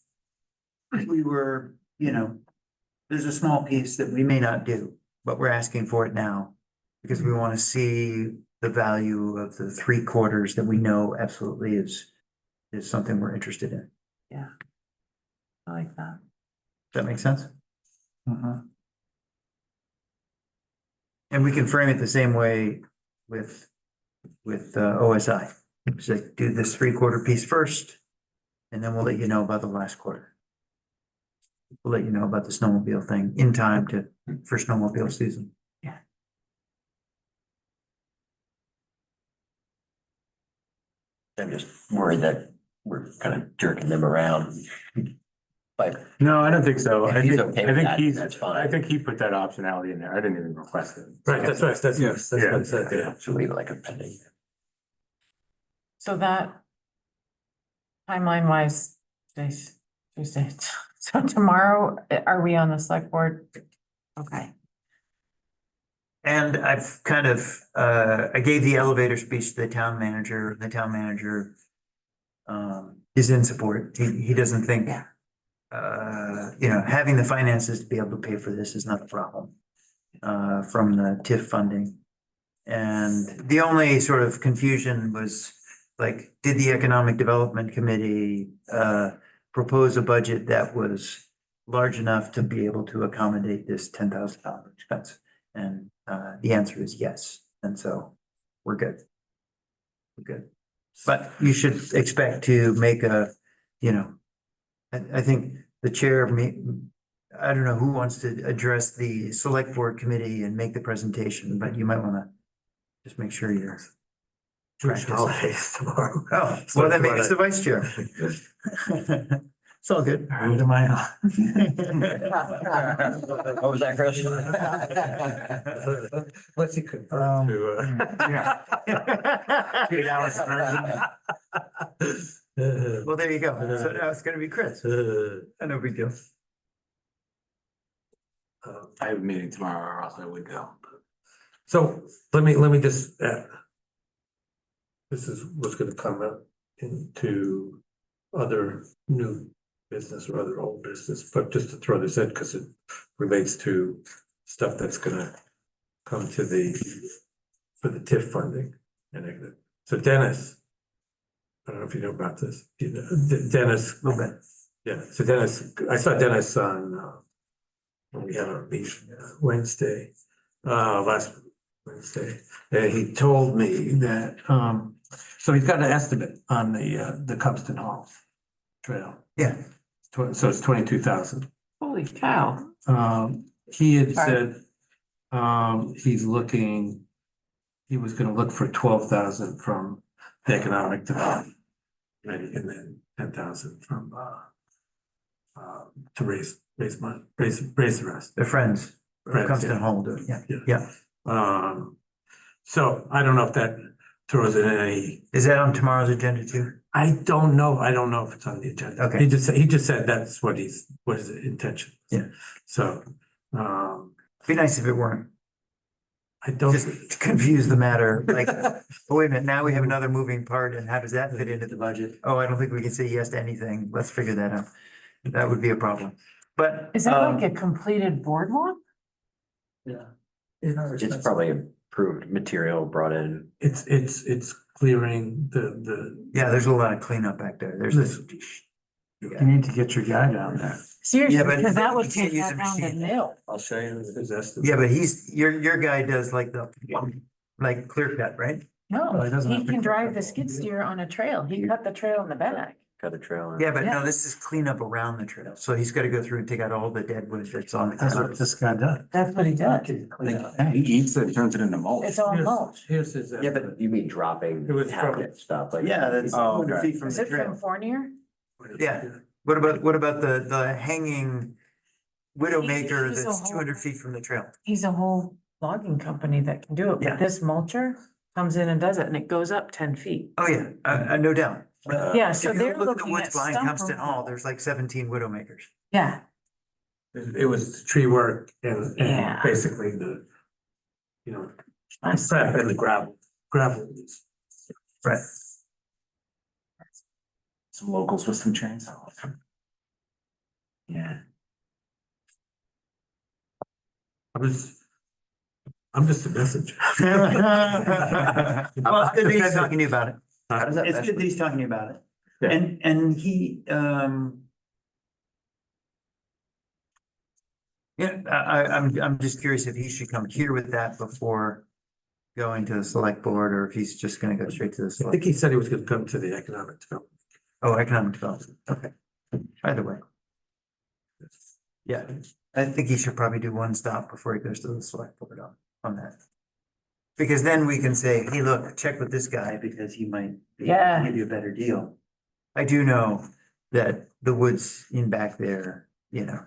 were, there's a small piece that we may not do, but we're asking for it now. Because we want to see the value of the 3/4 that we know absolutely is something we're interested in. Yeah. I like that. Does that make sense? And we can frame it the same way with OSI. It's like, do this 3/4 piece first, and then we'll let you know about the last quarter. We'll let you know about the snowmobile thing in time for snowmobile season. I'm just worried that we're kind of jerking them around. But No, I don't think so. If I he's think, okay I with think that, he's, that's fine. I think he put that optionality in there. I didn't even request it. Right, that's right, that's Yeah. what I said, yeah. so leave it like a pending. So that timeline wise, Tuesday, so tomorrow, are we on the select board? Okay, And I've kind of, I gave the elevator speech to the town manager. The town manager is in support. He doesn't think, Yeah. having the finances to be able to pay for this is not a problem from the TIF funding. And the only sort of confusion was like, did the Economic Development Committee propose a budget that was large enough to be able to accommodate this $10,000 expense? And the answer is yes. And so we're good. We're good. But you should expect to make I think the chair I don't know who wants to address the select board committee and make the presentation, but you might want to just make sure you're. Jewish holidays tomorrow. Oh, well, then maybe it's the vice chair. It's all good. What am I on? What was that, Chris? What's he convert to? 8 hours. Well, there you go. So now it's gonna be Chris. No big deal. I have a meeting tomorrow, or else I would go. So let me just, this is what's gonna come up into other new business or other old business, but just to throw this in, because it relates to stuff that's gonna come to for the TIF funding. And so Dennis, I don't know if you know about this, Dennis. A little bit. Yeah, so Dennis, I saw Dennis on, when we had our meeting Wednesday, last Wednesday. And he told me that, so he's got an estimate on the Cubston Hall Trail. Yeah. So it's 22,000. holy cow. He had Sorry. said, he was gonna look for 12,000 from the economic development. Right, and then 10,000 from, to raise money, raise the rest. The friends. Friends, Comes to yeah. hold it. Yeah. So I don't know if that throws in any, Is that on tomorrow's agenda too? I don't know if it's on the agenda. Okay. He just said that's what his intention. Yeah. So, Be nice if it weren't. I don't. Just to confuse the matter, like, oh, wait a minute, now we have another moving part, and how does that fit into the budget? Oh, I don't think we can say yes to anything. Let's figure that out. That would be a problem. But. Is that like a completed boardwalk? Yeah. It's probably approved material brought in. It's clearing the. Yeah, there's a lot of cleanup back there. There's this. You need to get your guy down there. Seriously, Yeah, but because that you would can't take use that a down to machine. nil. I'll show you his estimate. Yeah, but your guy does like like clear cut, right? No, Well, he doesn't have he to can cut drive it. the skid steer on a trail. He cut the trail in the back. Cut a trail. Yeah, but Yeah. no, this is cleanup around the trail. So he's got to go through and take out all the dead wood that's on the That's what ground. this guy does. That's what he does. He eats it, turns it into mulch. It's all mulch. Here's his. Yeah, but you mean dropping It was from- cabinet stuff like. Yeah, that's Oh, 200 okay. feet from Is the it from trail. Fournier? Yeah. What about the hanging widowmaker He's a that's whole- 200 feet from the trail? He's a whole logging company that can do it, Yeah. but this mulcher comes in and does it and it goes up 10 feet. Oh, yeah, no doubt. Yeah, so If you they're look at the looking woods at behind stump Compton Hall, removal. there's like 17 widowmakers. Yeah, It was tree work and Yeah. basically the, prep and the gravel. Right. Some locals with some chains. yeah. I'm just a messenger. Well, it's good that he's talking to you about it. How does that? It's mesh good that with- he's talking to you about it. Yeah. And he, yeah, I'm just curious if he should come here with that before going to the select board, or if he's just gonna go straight to the I select. think he said he was gonna come to the economic development. Oh, economic development, okay. Either way. Yeah, I think he should probably do one stop before he goes to the select board on that. Because then we can say, hey, look, check with this guy because he might Yeah. give you a better deal. I do know that the woods in back there, you know,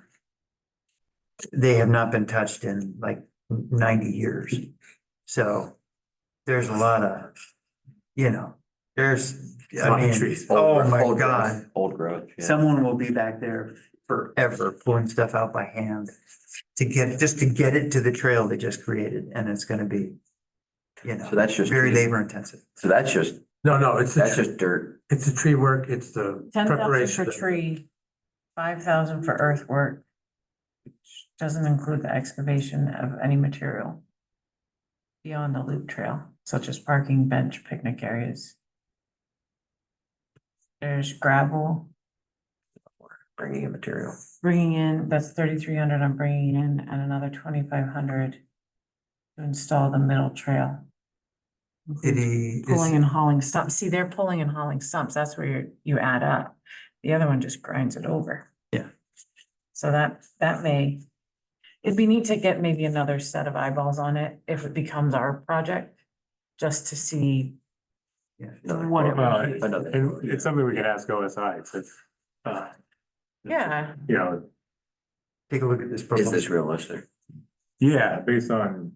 they have not been touched in like 90 years. So there's a lot of, you know, there's, I Lot of mean, trees. oh my Old growth, God. Old growth, yeah. Someone will be back there forever pulling stuff out by hand to get, just to get it to the trail they just created, and it's gonna be, you know, So that's just. very trees. labor intensive. So that's just, No, it's that's just dirt. it's the tree work, it's the 10,000 preparation. for tree, 5,000 for earthwork. Which doesn't include the excavation of any material beyond the loop trail, such as parking, bench, picnic areas. There's gravel, Bringing in material. bringing in, that's 3,300 I'm bringing in, and another 2,500 to install the middle trail. Did he, Pulling and hauling stumps. See, they're pulling and hauling stumps. That's where you add up. The other one just grinds it over. Yeah. So that may, it'd be neat to get maybe another set of eyeballs on it if it becomes our project, just to see Another what it Well, would be. Another. And it's something we can ask OSI, it's, Yeah, you know, take a look at this Is proposal? this realistic? yeah, based on,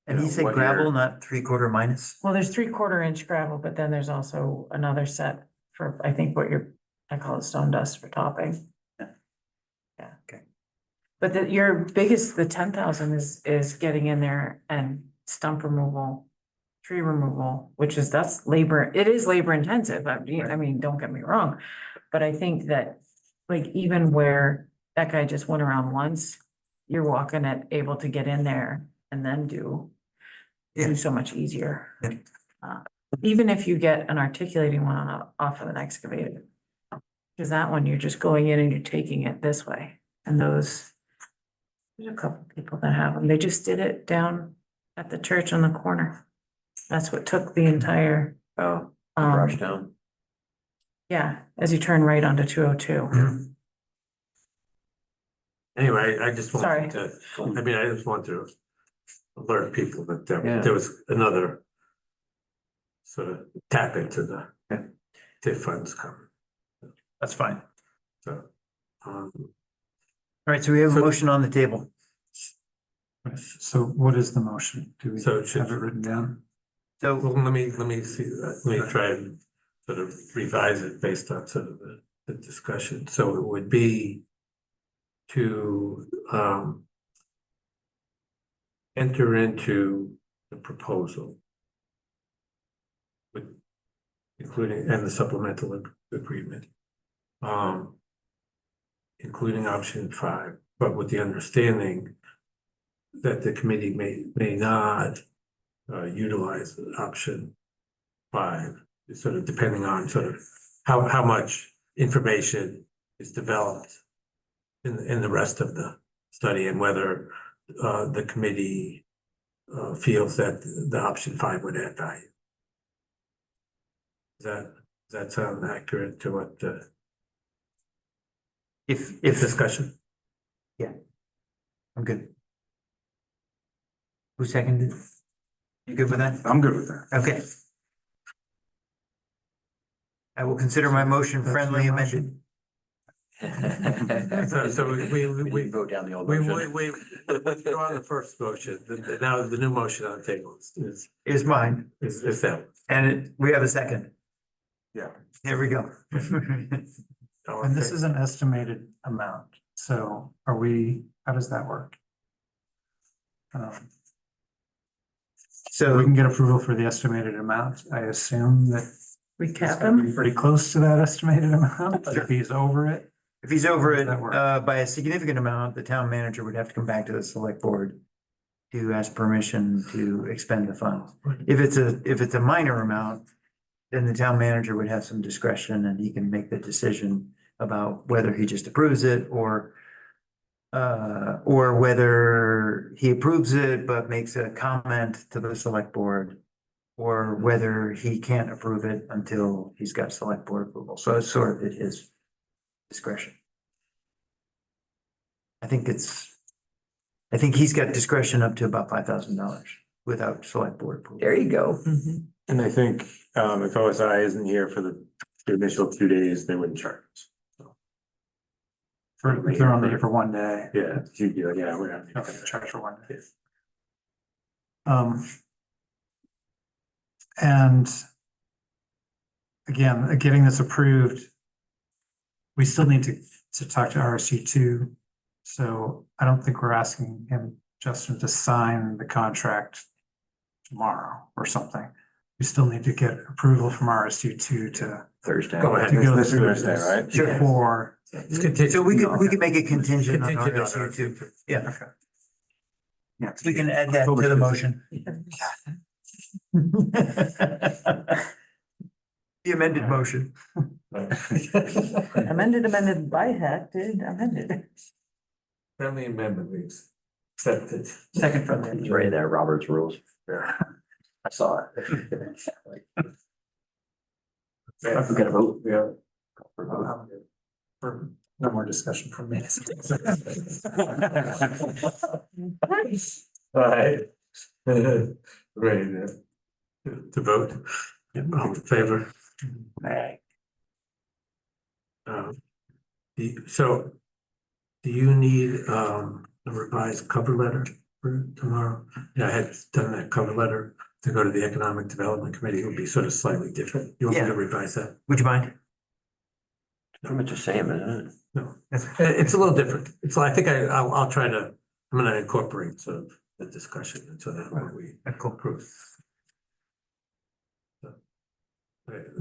And he you know, said what gravel, you're- not 3/4 minus? well, there's 3/4 inch gravel, but then there's also another set for, I think what I call it stone dust for topping. Yeah. Yeah. Okay. But your biggest, the 10,000 is getting in there and stump removal, tree removal, which is, that's labor, it is labor intensive. I mean, don't get me wrong. But I think that, like, even where that guy just went around once, you're walking it, able to get in there and then do Yeah. so much easier. Yeah. Even if you get an articulating one off of an excavator. Cause that one, you're just going in and you're taking it this way, and there's a couple people that have them, they just did it down at the church on the corner. That's what took the entire, Oh, um, brush down. yeah, as you turn right onto 202. Anyway, I just Sorry. wanted to, I mean, I just want to alert people that Yeah. there was another sort of tap into the Yeah. TIF funds coming, That's fine. so. All right, so we have a So- motion on the table. So what is the motion? Do we So it should- have it written down? So Well, let me see, let me try and sort of revise it based on sort of the discussion. So it would be to enter into the proposal with, including, and the supplemental agreement, including option 5, but with the understanding that the committee may not utilize option 5, sort of depending on sort of how much information is developed in the rest of the study, and whether the committee feels that the option 5 would add value. Does that sound accurate to what the if, discussion? I'm good. Who seconded? You good with that? I'm good with that. Okay. I will consider my motion That's friendly your amended. So we Vote down the old we motion. withdraw the first motion. Now the new motion on the table Is mine, is that. and we have a second. Yeah. There we go. And this is an estimated amount. So how does that work? So We can get approval for the estimated amount. I assume that We it's cap gonna be them, pretty close to that estimated amount, but if he's over it, If he's over it, Does that work? by a significant amount, the town manager would have to come back to the select board to ask permission to expend the funds. If it's a minor amount, then the town manager would have some discretion and he can make the decision about whether he just approves it or whether he approves it but makes a comment to the select board, or whether he can't approve it until he's got select board approval. So it's sort of at his discretion. I think he's got discretion up to about $5,000 without select board approval. There you go. And I think, if OSI isn't here for the initial 2 days, they wouldn't charge us. If they're only here for one day. Yeah, you'd be like, yeah, we're not. Okay, charge for one day. And again, getting this approved, we still need to talk to RSU two. So I don't think we're asking him, Justin, to sign the contract tomorrow or something. We still need to get approval from RSU two to Thursday. Go ahead. to go This through Thursday, this right? Sure. before. So we could make it contingent on Contingent on RSU too. Yeah, Okay. yeah, we can add that to the motion. The amended motion. Amended, by heck, dude, amended. Friendly amendment, please. Accepted. Second from It's right there, Robert's rules. I saw it. Yeah. We gotta vote. Yeah. For no more discussion from me. All right. Ready to vote? All in favor? So do you need a revised cover letter for tomorrow? Yeah, I had done that cover letter to go to the Economic Development Committee. It would be sort of slightly different. You want me to Yeah. revise that? Would you mind? Pretty much the same, isn't it? No, it's a little different. It's, I think I'll try to, I'm gonna incorporate sort of the discussion into that when we approve. So,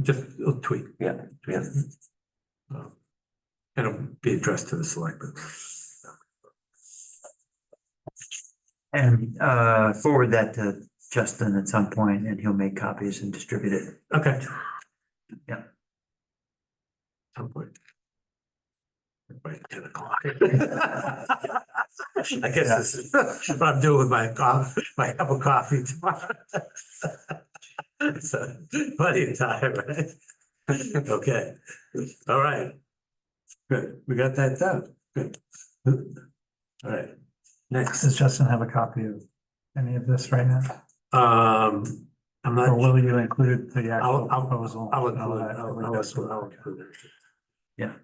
just a tweak. Yeah, yeah. It'll be addressed to the selectmen. And forward that to Justin at some point and he'll make copies and distribute it. Okay. Yeah. Some point. By 10 o'clock. I guess this is what I'm doing with my cup of coffee tomorrow. So, plenty of time, right? Okay, all right. Good, we got that done. Good. All right, next. Does Justin have a copy of any of this right now? I'm Or not. will you include the actual I'll proposal? I'll include it. Yeah.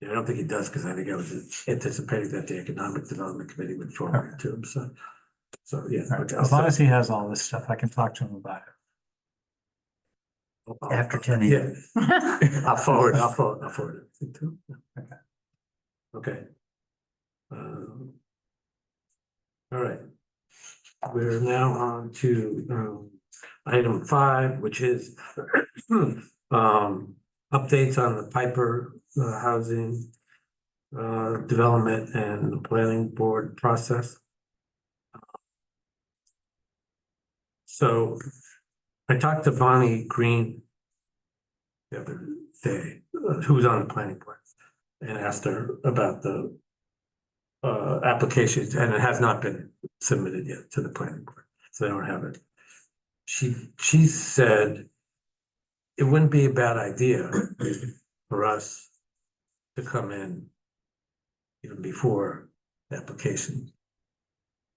Yeah, I don't think he does, because I think I was anticipating that the Economic Development Committee would forward it to him, so. So, yeah. All right, okay, as long as he has all this stuff, I can talk to him about it. After 10 Yeah, a.m. I'll forward it to him. Okay. Okay. All right. We're now on to item 5, which is updates on the Piper housing development and planning board process. So I talked to Bonnie Green the other day, who was on the planning board, and asked her about the applications, and it has not been submitted yet to the planning board, so they don't have it. She said it wouldn't be a bad idea for us to come in even before the application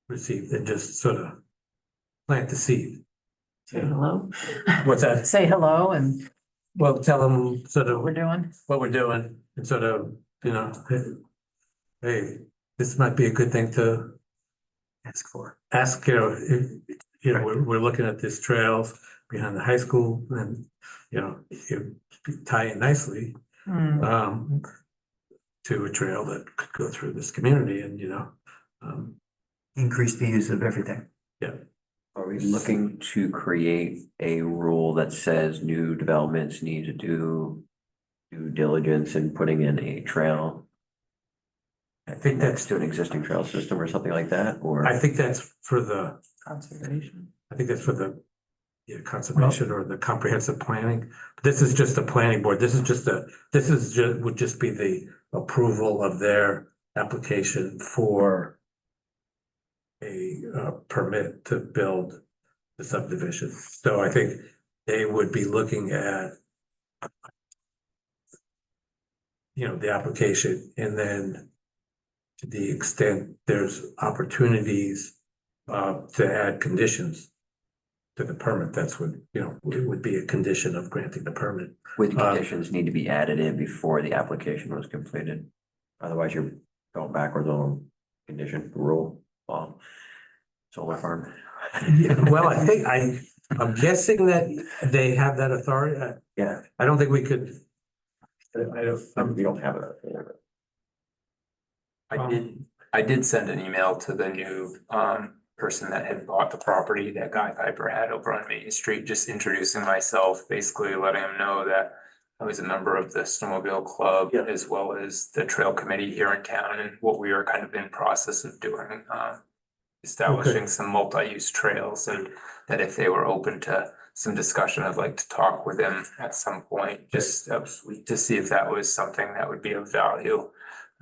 received and just sort of plant the seed. Say hello. What's that? Say hello and Well, tell them sort what of we're doing. what we're doing and sort of, you know, hey, this might be a good thing to Ask for. ask, we're looking at this trails behind the high school and, it tie in nicely, Hmm. to a trail that could go through this community and, Increase the use of everything. Are we looking to create a rule that says new developments need to do due diligence in putting in a trail I think next that's, to an existing trail system or something like that, or? I think that's for the, Conservation. I think that's for the yeah, conservation or the comprehensive planning. This is just the planning board. This is just would just be the approval of their application for a permit to build the subdivision. So I think they would be looking at the application, and then to the extent there's opportunities to add conditions to the permit, that's what, it would be a condition of granting the permit. With conditions need to be added in before the application was completed. Otherwise, you're going backwards on condition, rule, law, solar farm. Yeah, well, I think I'm guessing that they have that authority. Yeah, I don't think we could. I don't, we don't have it. I did send an email to the new person that had bought the property that Guy Piper had over on Main Street, just introducing myself, basically letting him know that I was a member of the snowmobile club Yeah. as well as the trail committee here in town, and what we were kind of in process of doing, establishing some multi-use trails, and that if they were open to some discussion, I'd like to talk with him at some point, just to see if that was something that would be of value.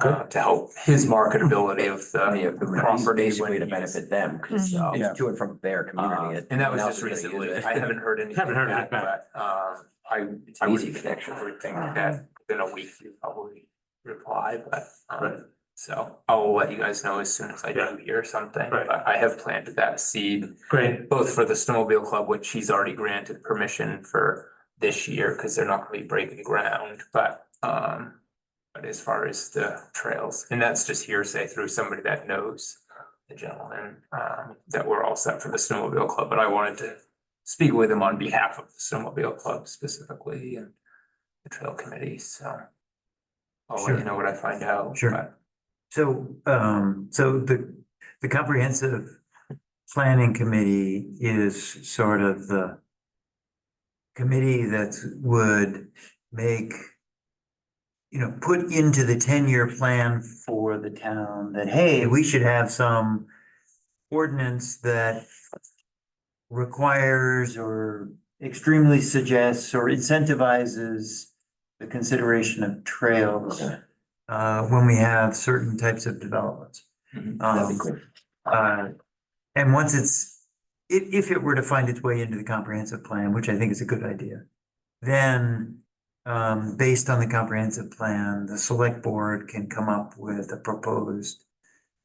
To help his marketability of I mean, the it would be property. basically to when he's- benefit them, because Yeah. it's to and from their community. And that was No one just else is gonna use recently. it. I haven't heard anything Haven't heard back, anything but It's I an would easy connection. I would think that within a week you probably reply, but Right. so I'll let you guys know as soon as I Yeah. do hear something. Right. But I have planted that seed, great. both for the snowmobile club, which he's already granted permission for this year, because they're not gonna be breaking ground, but as far as the trails, and that's just hearsay through somebody that knows the gentleman, that we're all set for the snowmobile club, but I wanted to speak with him on behalf of the snowmobile club specifically and the trail committee, so I'll let you know what I find out. Sure. but- So, so the comprehensive planning committee is sort of the committee that would make, put into the 10-year plan for the town that, hey, we should have some ordinance that requires or extremely suggests or incentivizes the consideration of trails when we have certain types of developments. That'd be Um, cool. And once if it were to find its way into the comprehensive plan, which I think is a good idea, then based on the comprehensive plan, the select board can come up with a proposed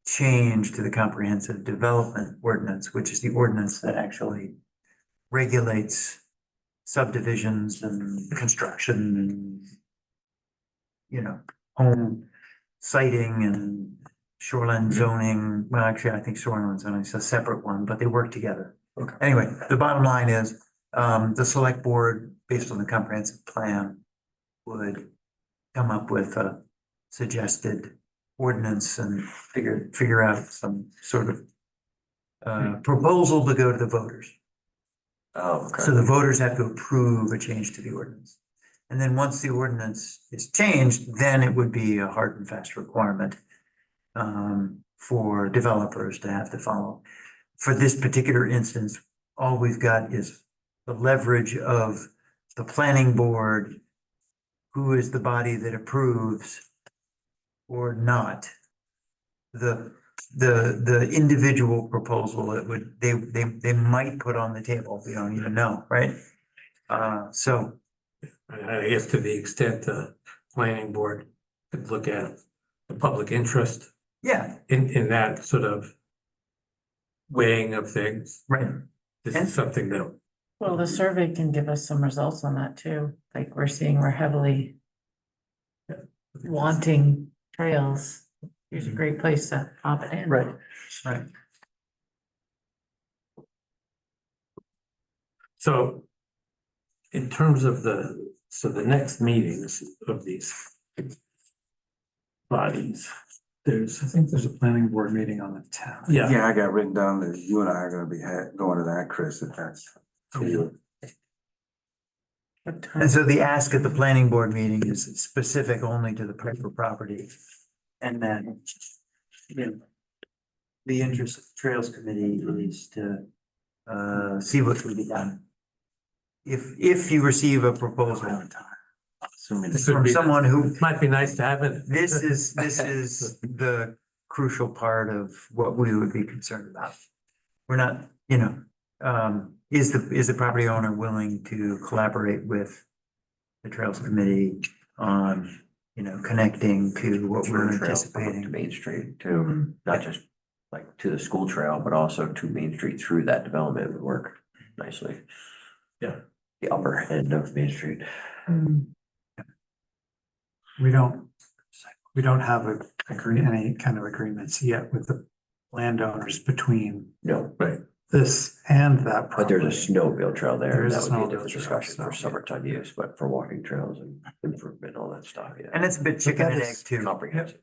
change to the comprehensive development ordinance, which is the ordinance that actually regulates subdivisions and construction and, home siting and shoreline zoning. Well, actually, I think shoreline zoning is a separate one, but they work together. Okay. Anyway, the bottom line is, the select board, based on the comprehensive plan, would come up with a suggested ordinance and figure out some sort of proposal to go to the voters. Oh, okay. So the voters have to approve a change to the ordinance. And then once the ordinance is changed, then it would be a hard and fast requirement for developers to have to follow. For this particular instance, all we've got is the leverage of the planning board, who is the body that approves or not the individual proposal that they might put on the table. We don't even know, right? So I guess to the extent the planning board could look at the public interest yeah, in that sort of weighing of things. right. This And- is something that, Well, the survey can give us some results on that too. Like we're heavily wanting trails. Here's a great place to pop it in. Right. Right. so in terms of the next meetings of these bodies, I think there's a planning board meeting on the 10th. yeah, Yeah, I got written down that you and I are gonna be going to that, Chris, if that's. Okay. And so the ask at the planning board meeting is specific only to the Piper property. And then, you know, the interest of the Trails Committee is to see what can be done. If you receive a proposal Assuming This would from be- someone who, Might be nice to have it. this is the crucial part of what we would be concerned about. We're not, you know, is the property owner willing to collaborate with the Trails Committee on, you know, connecting to what we're Trail To anticipating? Main Street too, not just like to the school trail, but also to Main Street through that development would work nicely. Yeah. The upper end of Main Street. We don't have any kind of agreements yet with the landowners between No, this and that. but there's a property. snowmobile trail there. There is a That would be snowmobile different trail, discussion so, for yeah. summertime use, but for walking trails and improvement, all that stuff, yeah. And it's a bit chicken that and egg is too, Comprehensive.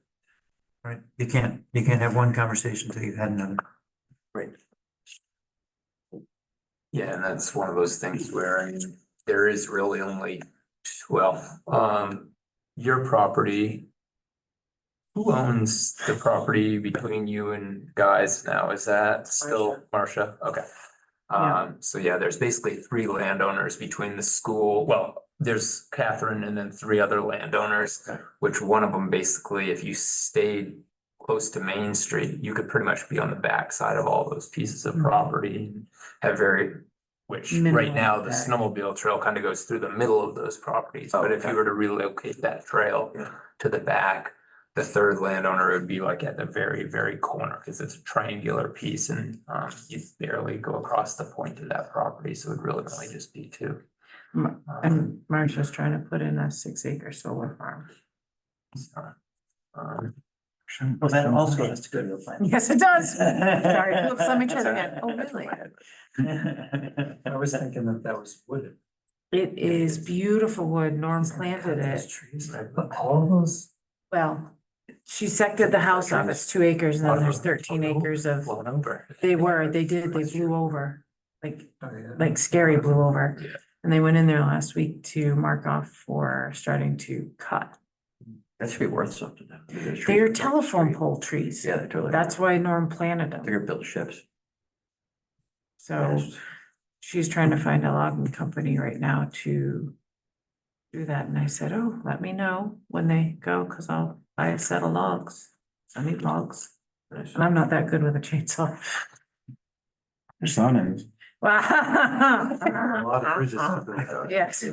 right? You can't have one conversation until you've had another. Right. Yeah, and that's one of those things where, I mean, there is really only, well, your property. Who owns the property between you and Guys now? Is that still Marcia? Okay. Yeah. So yeah, there's basically three landowners between the school, well, there's Catherine and then three other landowners. Which one of them basically, if you stayed close to Main Street, you could pretty much be on the backside of all those pieces of property. And have which right Minimal now, the impact. snowmobile trail kind of goes through the middle of those properties, but if you were to relocate that trail to the back. The third landowner would be like at the very, very corner, because it's a triangular piece and you barely go across the point of that property, so it would really only just be two. And Marcia's trying to put in a 6-acre solar farm. Well, that also has to go to the plan. Yes, it does. Sorry, oops, let me try that again. Oh, really? I was thinking that was wooded. It is beautiful wood. Norm planted it. But all of those. Well, she sected the house off. It's 2 acres and then there's 13 acres of, Blown over. they blew over. Like scary blew over. And they went in there last week to mark off for starting to cut. That should be worth something. I mean, there's trees They are across the telephone street. pole trees. Yeah, they totally. That's why Norm planted them. They're gonna build ships. So she's trying to find a logging company right now to do that. And I said, oh, let me know when they go, because I'll buy a set of logs. I need logs. Nice. And I'm not that good with a chainsaw. Your son is. A lot of bridges have been cut. Yes,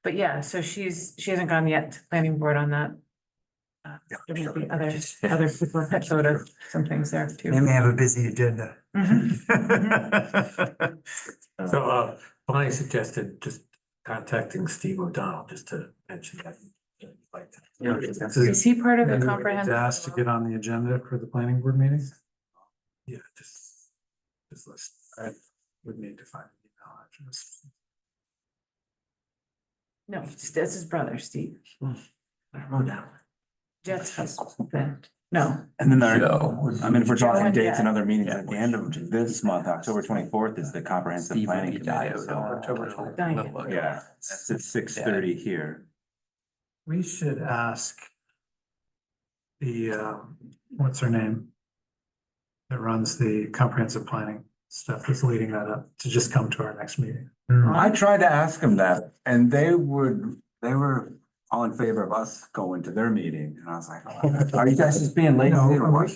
but yeah, so she hasn't gone yet to planning board on that. There may be other people that go to some things there They too. may have a busy agenda. Mhm. So, Bonnie suggested just contacting Steve O'Donnell just to mention that. Like that. Is he part of the Maybe we need comprehensive? to ask to get on the agenda for the planning board meeting. Yeah, just list. I would need to find the email address. No, that's his brother, Steve. I don't know now. Jet's husband. No, And then Joe. I mean, if we're Joe talking and dates and Jack. other meetings Yeah. at the end of this month, October 24th is the comprehensive Steve planning Lee died committee. on So, October 20th. Diane. yeah, that's at 6:30 here. We should ask the, what's her name? That runs the comprehensive planning stuff that's leading that up to just come to our next meeting. I tried to ask them that and they were all in favor of us going to their meeting. And I was like, are you guys just being lazy or what?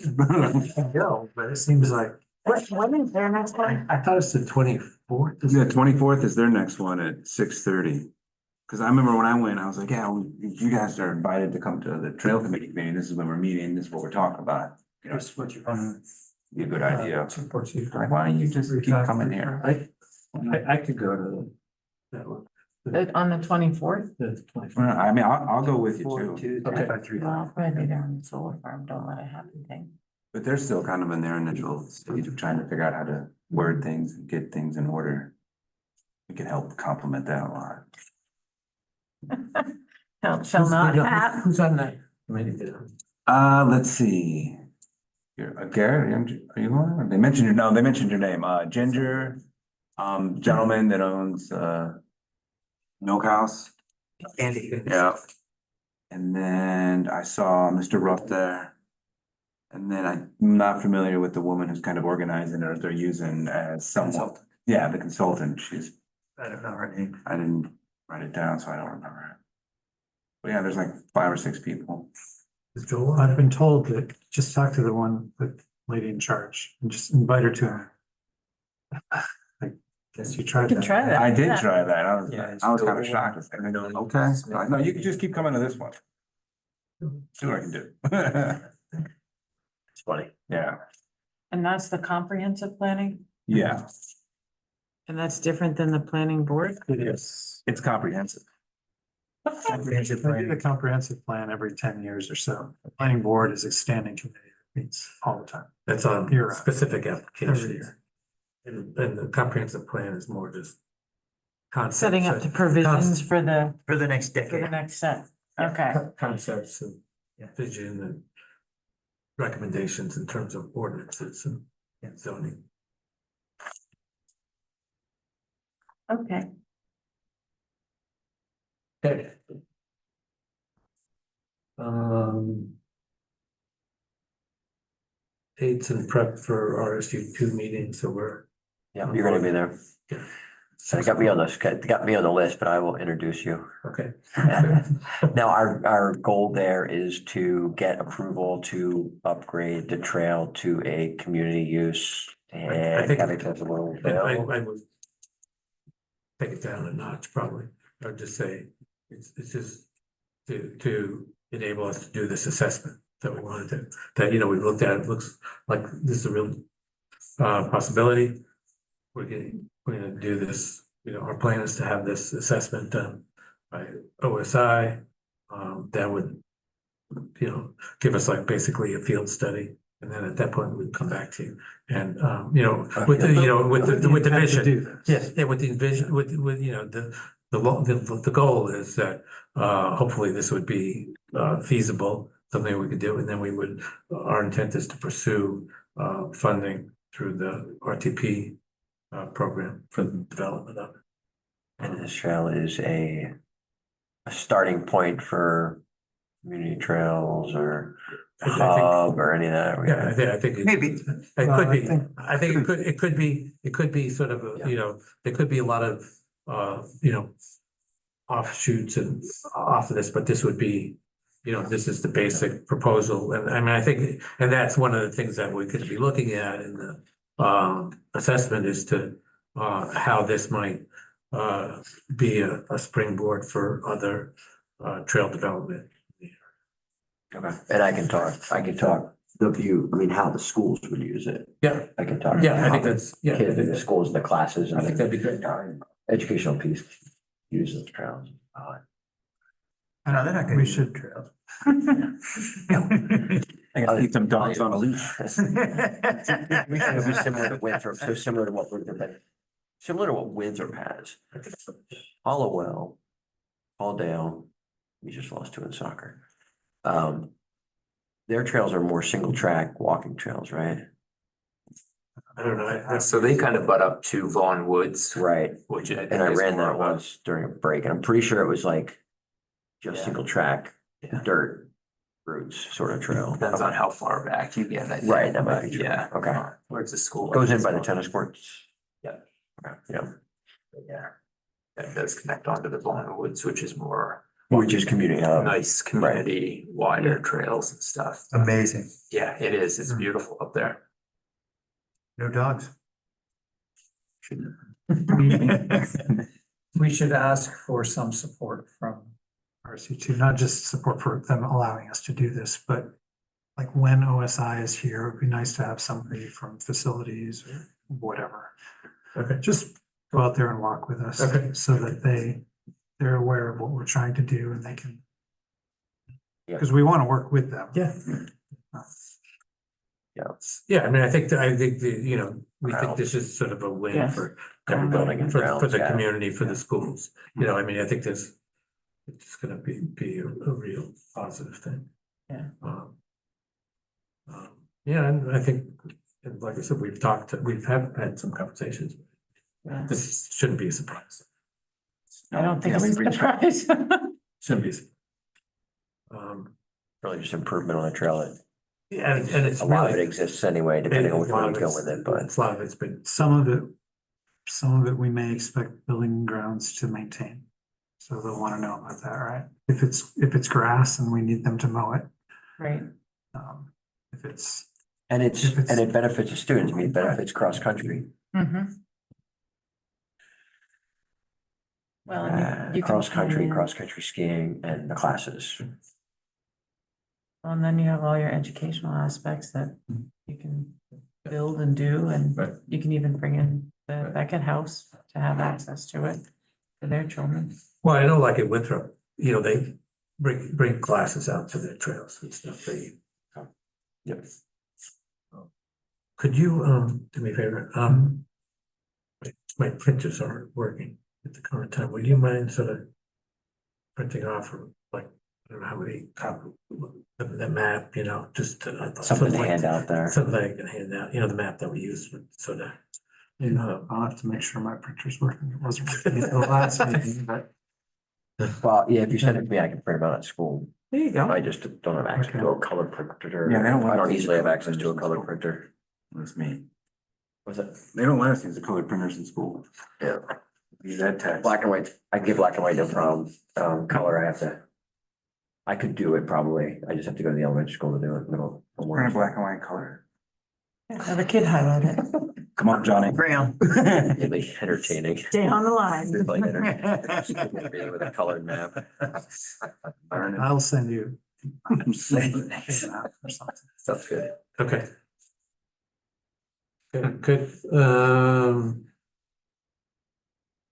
No, but it seems like, when is their next one? I thought it's the 24th. Yeah, 24th is their next one at 6:30. Cause I remember when I went, I was like, yeah, you guys are invited to come to the trail committee meeting. This is when we're meeting. This is what we're talking about. You know, here's what you're. be a good idea. Like, Why don't you just keep coming here? I could go to that one. On the 24th? The 24th. I mean, I'll go with you too. Okay. Well, I'll probably be there on the solar farm. Don't let it happen thing. But they're still kind of in their initial stage of trying to figure out how to word things and get things in order. We can help complement that a lot. Shall not have. Who's on that committee? Let's see. Garrett, are you on? They mentioned your name, Ginger, Gentleman that owns, Milk House. Andy. Yeah. And then I saw Mr. Ruff there. And then I'm not familiar with the woman who's kind of organizing it, or they're using as someone. Yeah, the consultant, I don't know her name. I didn't write it down, so I don't remember. But yeah, there's like 5 or 6 people. Joel, I've been told that just talk to the lady in charge and just invite her to him. I guess you tried You can that. try that. I did Yeah. try that. I was, Yeah, I was kind of it's shocked. with it. Okay, no, you can just keep coming to this one. See what I can do. It's funny. Yeah, And that's the comprehensive planning, yeah, and that's different than the planning board? Yes. it's comprehensive. Comprehensive I do the plan. comprehensive plan every 10 years or so. The planning board is a standing committee, that meets all the time. That's on You're right. specific Every applications. year. And the comprehensive plan is more just concepts. Setting up the provisions for the For the next decade. next set, okay. Concepts and vision and recommendations in terms of ordinances and zoning. Okay. Okay. Dates and prep for RSU 2 meetings, so we're. Yeah, you're gonna be there. So it got me on the list, but I will introduce you. Okay. Now, our goal there is to get approval to upgrade the trail to a community use. I And think- having a little And I bill. would take it down a notch probably, or just say, it's just to enable us to do this assessment that we wanted to, that, we've looked at, it looks like this is a real possibility. We're gonna do this, our plan is to have this assessment done by OSI. That would, give us like basically a field study. And then at that point, we'd come back to you and, with the vision. Yes, yeah, with the vision, with, the goal is that, hopefully this would be, feasible, something we could do, and then our intent is to pursue, funding through the RTP, program for the development of it. And this trail is a starting point for community trails or I think- hub or any of that. Yeah, I think. Maybe. It Well, could I be, think- I think it could be sort of, there could be a lot of, offshoots and off of this, but this would be, this is the basic proposal. And I mean, I think, and that's one of the things that we could be looking at in the, assessment is to, how this might, be a springboard for other, trail development. Okay, and I can talk the view, I mean, how the schools would use it. Yeah, I can talk. yeah, I how think the that's, yeah. I Kids in think the that- schools and the classes. I think that'd be good. Educational piece, use those trails. No, they're not gonna We use should- trails. I gotta keep them dogs on a leash. It would be similar to Winthrop, so similar to what similar to what Winthrop has. Hollowell, Halldale, we just lost 2 in soccer. Their trails are more single track walking trails, right? I don't know. So they kind of butt up to Vaughn Woods, Right, which I think and I is ran more that of a- once during a break, and I'm pretty sure it was like just Yeah. single track, Yeah. dirt routes sort of trail. Depends on how far back you get, I think. Right, that might be true. Yeah. Okay. Where's the school? Goes in by the tennis courts. Yeah. Okay, yeah, Yeah. That does connect onto the Vaughn Woods, which is more which is community hub. nice community, wider trails and stuff. Amazing. Yeah, it is. It's Mm. beautiful up there. No dogs. We should ask for some support from RSU2, not just support for them allowing us to do this, but like when OSI is here, it'd be nice to have somebody from facilities or whatever. Okay. Just go out there and walk with us Okay. so that they're aware of what we're trying to do and they can. Yeah. Because we want to work with them. Yeah. Yeah. Yeah, I mean, I think we think this is sort of a win Yeah. for Building everybody, and for grounds, the yeah. community, for the schools. I mean, I think it's gonna be a real positive thing. Yeah. Yeah, and I think, and like I said, we've had some conversations. Yeah. This shouldn't be a surprise. I don't think Yeah, it's we- a surprise. Shouldn't be. Really just improvement on the trail. Yeah, and it's A lot of it really. exists anyway, depending on which a lot way of you go it's- with it, but. A lot of it's been, Some of it we may expect building and grounds to maintain. So they'll want to know about that, right? If it's grass and we need them to mow it, Right, if it's, And it's, If it's- and it benefits the students, I mean, it benefits cross-country. well, and you can. Cross-country, plan- cross-country skiing and the classes. Well, and then you have all your educational aspects that you can build and do, and Right. you can even bring in the Beckett House to have access to it for their children. well, I know like at Winthrop, you know, they bring classes out to their trails and stuff, they. Yep. Could you, do me a favor, my printers aren't working at the current time, would you mind sort of printing off, or like, I don't know how many copy, the map, you know, just. Something to hand out there. Something I can hand out, you know, the map that we use, so that. I'll have to make sure my printer's working. It wasn't working at the last meeting, but. Well, yeah, if you send it to me, I can print them out at school. There you go. I just don't have access to a color printer. Yeah, they don't I want don't to easily have use access to a color printer. That's me. Was it? They don't let us use the colored printers in school. Yeah. Use that text. Black and white, I can get black and white, no problem. Color, I have to. I could do it probably. I just have to go to the elementary school to do it. Middle. We're in a black and white color. Have a kid highlight it. Come on, Johnny. Crayon. It'd be entertaining. Stay on the line. It's like entertaining. With a colored map. Burn it. I'll send you. Sounds good. Okay. Good,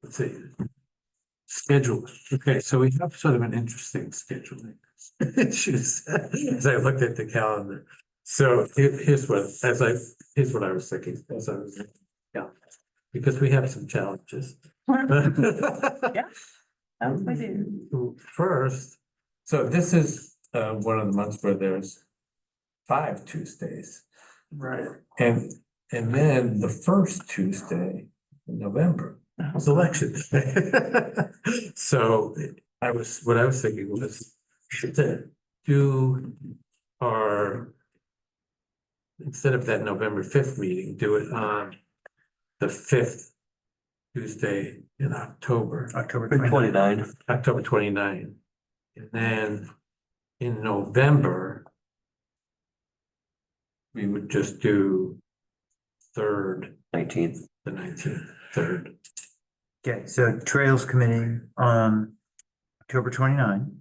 let's see. Schedule, okay, so we have sort of an interesting scheduling issues, as I looked at the calendar. So here's what I was thinking, as I was, yeah, because we have some challenges. First, so this is one of the months where there's 5 Tuesdays. Right. And then the first Tuesday in November is election day. So what I was thinking was to do instead of that November 5th meeting, do it on the 5th Tuesday in October. October 29. October 29. And then in November, we would just do 3rd, 19th. the 19th, 3rd. Okay, so Trails Committee on October 29.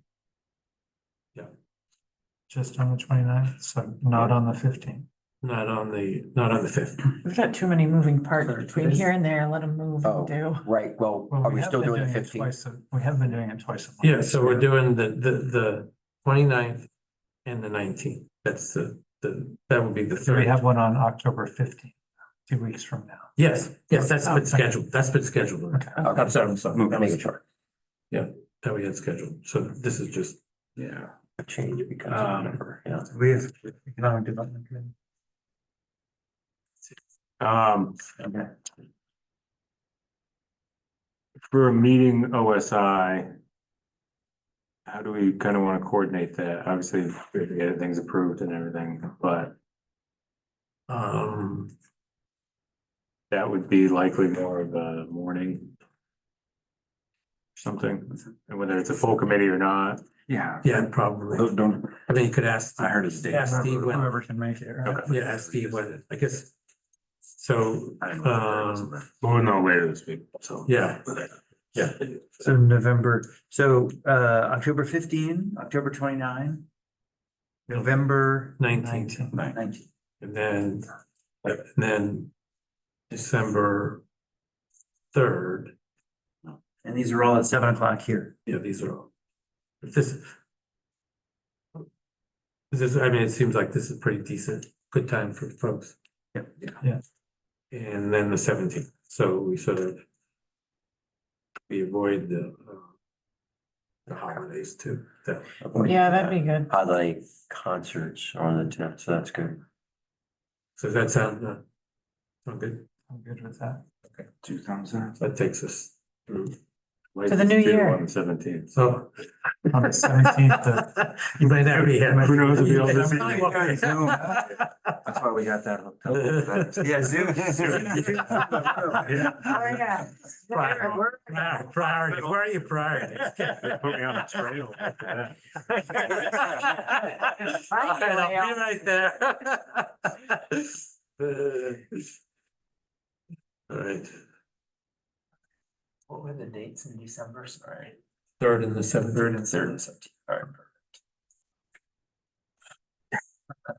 Just on the 29th, so not on the 15th. Not on the 5th. We've got too many moving parts between here and there. Let them move Oh. and do. Right, well, Well, are we have still been doing the it 15th? twice we have been doing it twice a month. Yeah, so we're doing the 29th and the 19th. That's that would be the So we 3rd. have one on October 15th, 2 weeks from now. Yes, that's been scheduled. That's been scheduled. Okay. I'm sorry. I'm making sure. That we had scheduled. So this is just, Yeah. A change because of the number, yeah. We have economic development. Committee. Okay. For a meeting OSI, how do we kind of want to coordinate that? Obviously, we have to get things approved and everything, but that would be likely more of a morning. Something, and whether it's a full committee or not. Yeah. probably. Don't, I mean, you could ask. I heard it's Dave. Ask Steve when, Whoever can make it, right? yeah, ask Steve when, I guess. So, We'll know later this week, so. yeah. So November, so October 15, October 29, November 19th. 19. And then December 3rd. And these are all at 7 o'clock here. Yeah, these are all. This is, I mean, it seems like this is pretty decent, good time for folks. Yep. Yeah. And then the 17th, so we avoid the holidays too. Yeah, that'd be good. Holiday concerts are on the 10th, so that's good. So does that sound good? I'm good with that. Two thumbs up. That takes us through. To the new year. On the 17th. So. On the 17th, You might not be here. Who knows if you'll be That's why we got that hooked up. Yeah, Zoom. Oh, yeah. Priorities, where are your priorities? They put me on a trail. I'll be right there. All right, What were the dates in December? Sorry. 3rd and the 7th. 3rd and 3rd of September.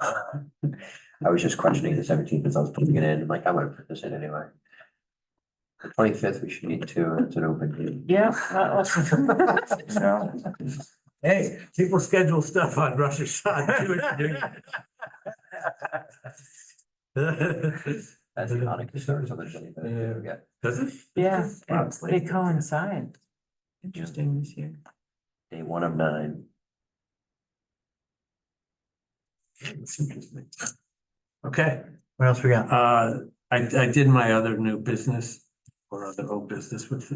All right. I was just questioning the 17th as I was putting it in, I'm like, I'm gonna put this in anyway. The 25th, we should need to, it's an open meeting. Yeah. Hey, people schedule stuff on Rosh Hashanah. That's the Hanukkah starts on the 25th. Yeah. Does it? Yeah, Wow, it's late. they coincide. Interesting this year. Day 1 of 9. It's interesting. Okay, What else we got? I did my other new business or other old business with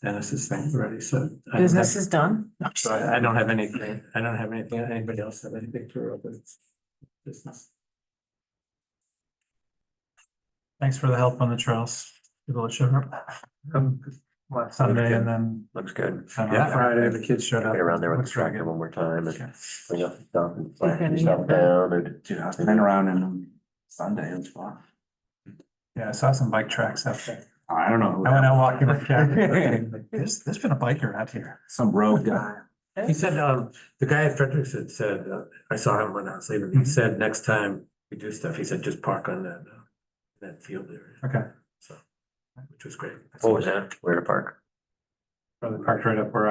Dennis's thing already, so. I don't have- Business is done. So I don't have anything, anybody else have anything for other business? thanks for the help on the trails. People that showed up. Last Sunday and then. Looks good. Yeah. Friday, the kids showed up. Get around there with the Looks very tractor good. one more time and Yeah. bring up the stuff and Okay, flatten yourself yeah. down and. Dude, I was playing around in Sunday, it was fun. Yeah, I saw some bike tracks out there. I don't know. I went out walking with Jack. There's been a biker out here. Some road guy. He said, the guy at Frederickson said, I saw him when I was leaving, he said, next time we do stuff, he said, just park on that field area, Okay. so, which was great. What was that? Where to park? Probably parked right up where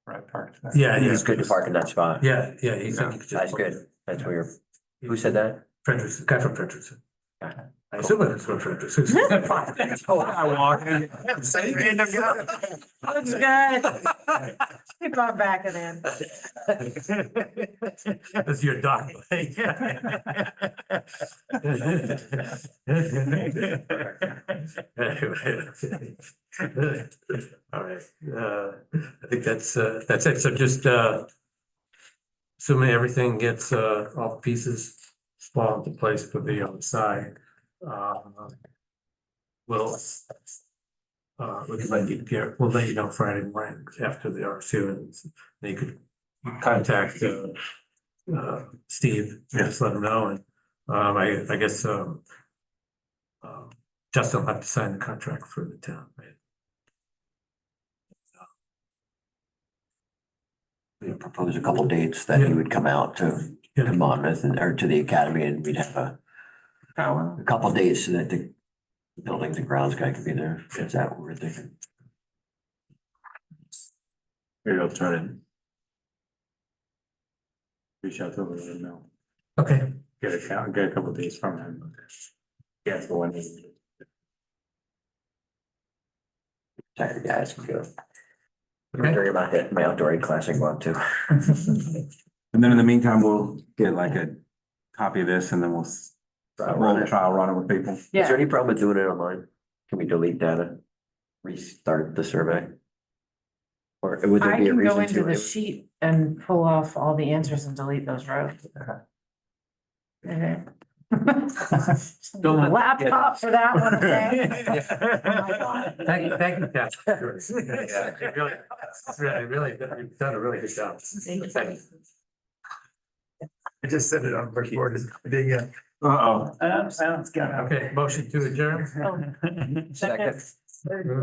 I parked. there. Yeah, It's good to park in that spot. Yeah, he said you could just. That's good. That's where, who said that? Frederickson, guy from Frederickson. Okay. I assume it's from Frederickson. I walked in. Same random guy. Looks good. Keep on backing in. That's your dog. All right, I think that's it, so just, assuming everything gets, all the pieces fall into place for the other side, we'll, we'll let you know Friday morning after the R2 and they could contact, Steve, just let him know, and, I guess, Justin will have to sign the contract for the town, right? We proposed a couple dates that he would come out to Monmouth or to the academy and we'd have a couple dates so that the buildings and grounds guy could be there. Is that what we're thinking? Maybe I'll try to reach out to him and know, Okay, get a couple of days from him. Yeah, for when. Tired guys can go. Okay. Worry about that, my outdoor classic one too. And then in the meantime, we'll get like a copy of this and then we'll trial run it with people. Is there any problem with doing it online? Can we delete data? Restart the survey? Or would there I be a can go reason into to? the sheet and pull off all the answers and delete those rows. Okay. Don't let- Laptop for that one, okay? thank you, Kathy. Really, you've done a really good job. Thank you. I just set it on recorded. Yeah. Uh-oh. Sounds good. Okay, motion to adjourn. Oh, Second.